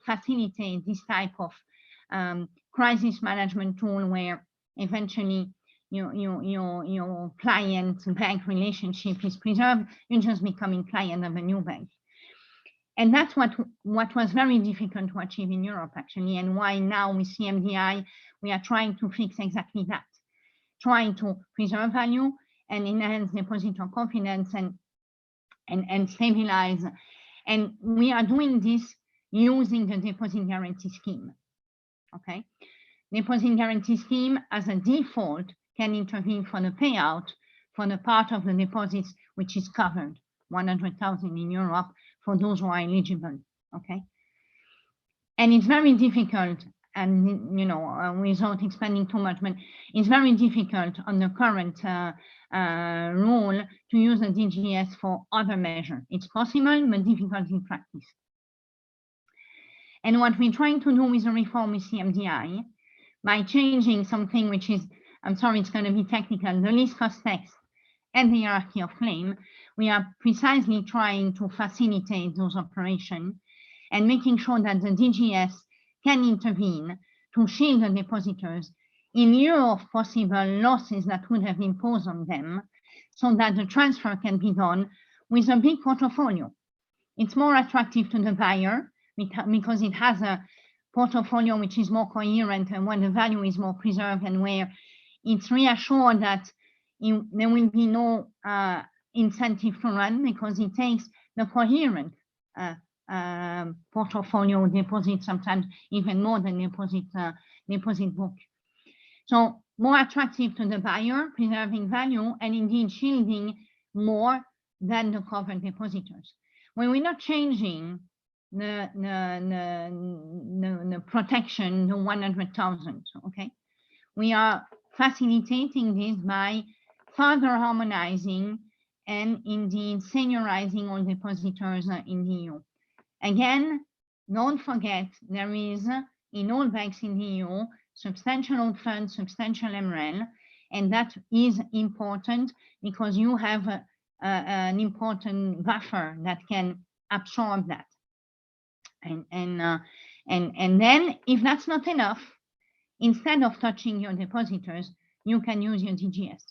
facilitate this type of crisis management tool where eventually your client bank relationship is preserved. You're just becoming client of a new bank. And that's what was very difficult to achieve in Europe, actually, and why now with CMDI, we are trying to fix exactly that, trying to preserve value and enhance depositor confidence and stabilize. And we are doing this using the deposit guarantee scheme, okay? Deposit guarantee scheme as a default can intervene for the payout for the part of the deposits which is covered, 100,000 in Europe for those who are eligible, okay? And it's very difficult, and you know, without expanding too much, but it's very difficult on the current rule to use the DGS for other measures. It's possible, but difficult in practice. And what we're trying to do with the reform with CMDI, by changing something which is, I'm sorry, it's going to be technical, the least cost text and the hierarchy of claim, we are precisely trying to facilitate those operations and making sure that the DGS can intervene to shield the depositors in lieu of possible losses that would have imposed on them, so that the transfer can be done with a big portfolio. It's more attractive to the buyer because it has a portfolio which is more coherent and where the value is more preserved and where it's reassured that there will be no incentive to run because it takes the coherent portfolio deposit, sometimes even more than deposit book. So more attractive to the buyer, preserving value, and indeed shielding more than the covered depositors. When we're not changing the protection, the 100,000, okay? We are facilitating this by further harmonizing and indeed seniorizing all depositors in the EU. Again, don't forget, there is in all banks in the EU substantial own funds, substantial MREL, and that is important because you have an important buffer that can absorb that. And then, if that's not enough, instead of touching your depositors, you can use your DGS.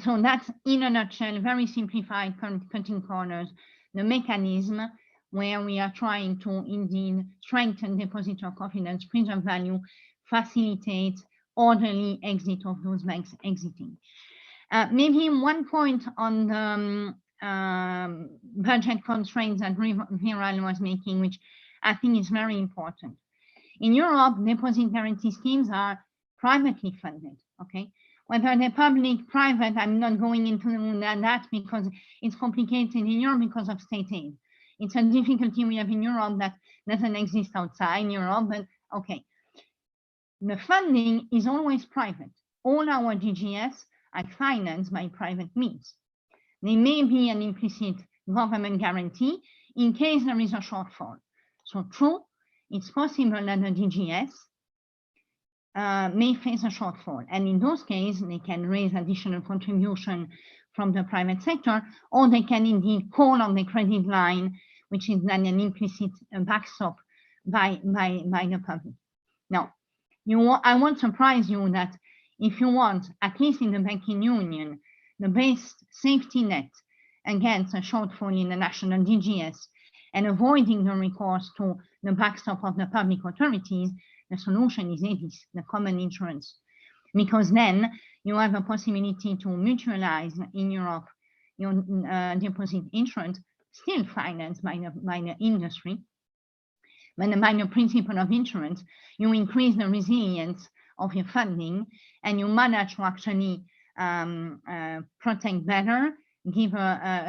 So that's, in a nutshell, very simplified, cutting corners, the mechanism where we are trying to indeed strengthen depositor confidence, preserve value, facilitate orderly exit of those banks exiting. Maybe one point on the budget constraints that Viral was making, which I think is very important. In Europe, deposit guarantee schemes are privately funded, okay? Whether they're public, private, I'm not going into that because it's complicated in Europe because of state aid. It's a difficulty we have in Europe that doesn't exist outside Europe, but okay. The funding is always private. All our DGS are financed by private means. There may be an implicit government guarantee in case there is a shortfall. So true, it's possible that the DGS may face a shortfall. And in those cases, they can raise additional contribution from the private sector, or they can indeed call on the credit line, which is then an implicit backstop by the public. Now, I won't surprise you that if you want, at least in the banking union, the best safety net against a shortfall in the national DGS and avoiding the recourse to the backstop of the public authorities, the solution is EDIS, the common insurance, because then you have a possibility to mutualize in Europe your deposit insurance, still financed by the industry. But by the principle of insurance, you increase the resilience of your funding and you manage to actually protect better, give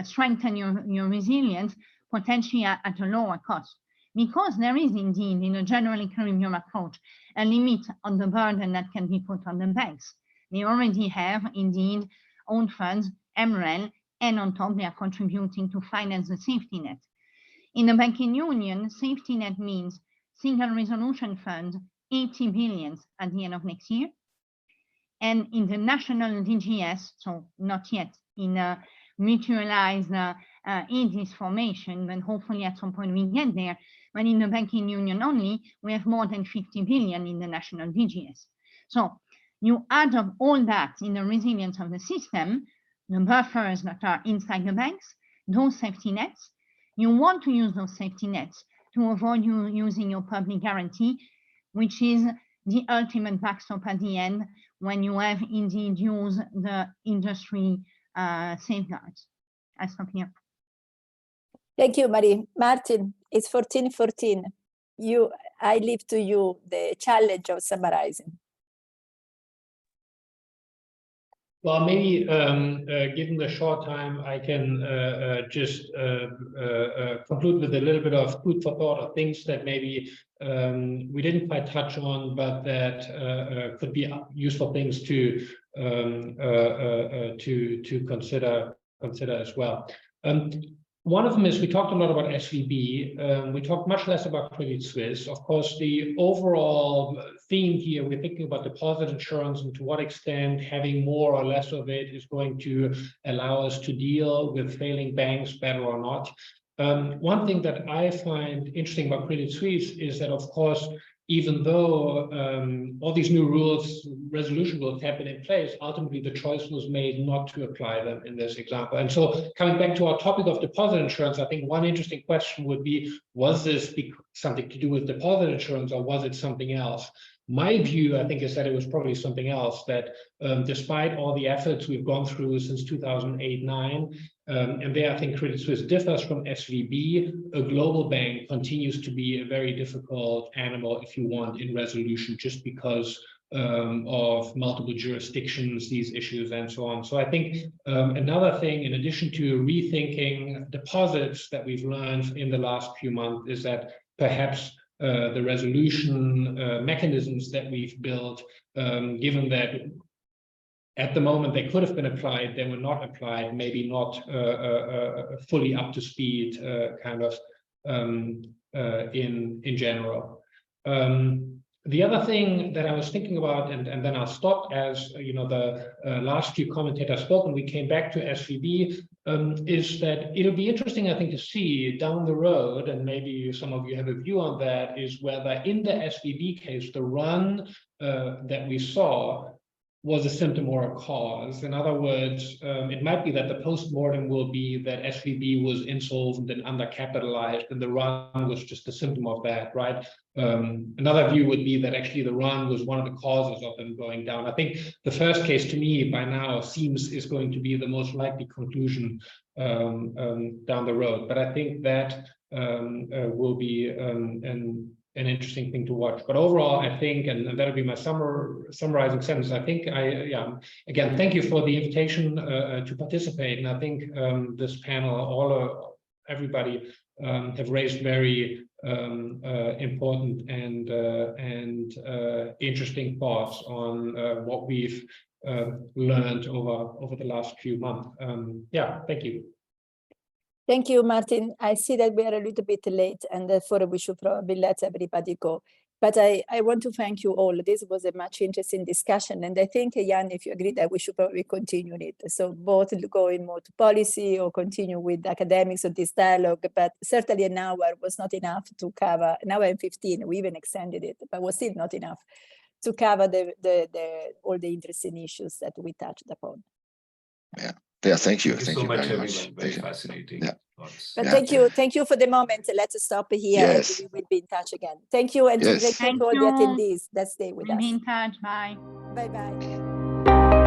strengthen your resilience, potentially at a lower cost. Because there is indeed, in a general equilibrium approach, a limit on the burden that can be put on the banks. They already have indeed own funds, MREL, and on top they are contributing to finance the safety net. In the banking union, safety net means single resolution fund, 80 billion at the end of next year. And in the national DGS, so not yet in a mutualized EDIS formation, but hopefully at some point we get there. But in the banking union only, we have more than 50 billion in the national DGS. So you add up all that in the resilience of the system, the buffers that are inside the banks, those safety nets. You want to use those safety nets to avoid you using your public guarantee, which is the ultimate backstop at the end when you have indeed used the industry safeguards. I stop here. Thank you, Marie. Martin, it's 14:14. I leave to you the challenge of summarizing. Well, maybe given the short time, I can just conclude with a little bit of food for thought of things that maybe we didn't quite touch on, but that could be useful things to consider as well. One of them is we talked a lot about SVB. We talked much less about Crédit Suisse. Of course, the overall theme here, we're thinking about deposit insurance and to what extent having more or less of it is going to allow us to deal with failing banks better or not. One thing that I find interesting about Crédit Suisse is that, of course, even though all these new rules, resolution rules have been in place, ultimately the choice was made not to apply them in this example. And so coming back to our topic of deposit insurance, I think one interesting question would be, was this something to do with deposit insurance or was it something else? My view, I think, is that it was probably something else, that despite all the efforts we've gone through since 2008-9, and there I think Crédit Suisse differs from SVB, a global bank continues to be a very difficult animal, if you want, in resolution, just because of multiple jurisdictions, these issues, and so on. So I think another thing, in addition to rethinking deposits that we've learned in the last few months, is that perhaps the resolution mechanisms that we've built, given that at the moment they could have been applied, they were not applied, maybe not fully up to speed, kind of in general. The other thing that I was thinking about, and then I'll stop, as you know, the last few commentators spoke, and we came back to SVB, is that it'll be interesting, I think, to see down the road, and maybe some of you have a view on that, is whether in the SVB case, the run that we saw was a symptom or a cause. In other words, it might be that the post-mortem will be that SVB was insolvent and undercapitalized, and the run was just a symptom of that, right? Another view would be that actually the run was one of the causes of them going down. I think the first case to me by now seems is going to be the most likely conclusion down the road. But I think that will be an interesting thing to watch. But overall, I think, and that'll be my summarizing sentence, I think again, thank you for the invitation to participate. And I think this panel, everybody have raised very important and interesting thoughts on what we've learned over the last few months. Thank you. Thank you, Martin. I see that we are a little bit late, and therefore we should probably let everybody go. But I want to thank you all. This was a much interesting discussion. And I think, Jan, if you agree that we should probably continue it. So both going more to policy or continue with academics of this dialogue, but certainly an hour was not enough to cover, an hour and 15, we even extended it, but was still not enough to cover all the interesting issues that we touched upon. Yeah, thank you. Thank you so much, very everyone. much. Very fascinating. Yeah. But thank you for the moment. Let's stop here. Yes. And we will be in touch again. Thank you, and Yes. thank you for all the attendees that stay with us. Be in touch. Bye. Bye-bye.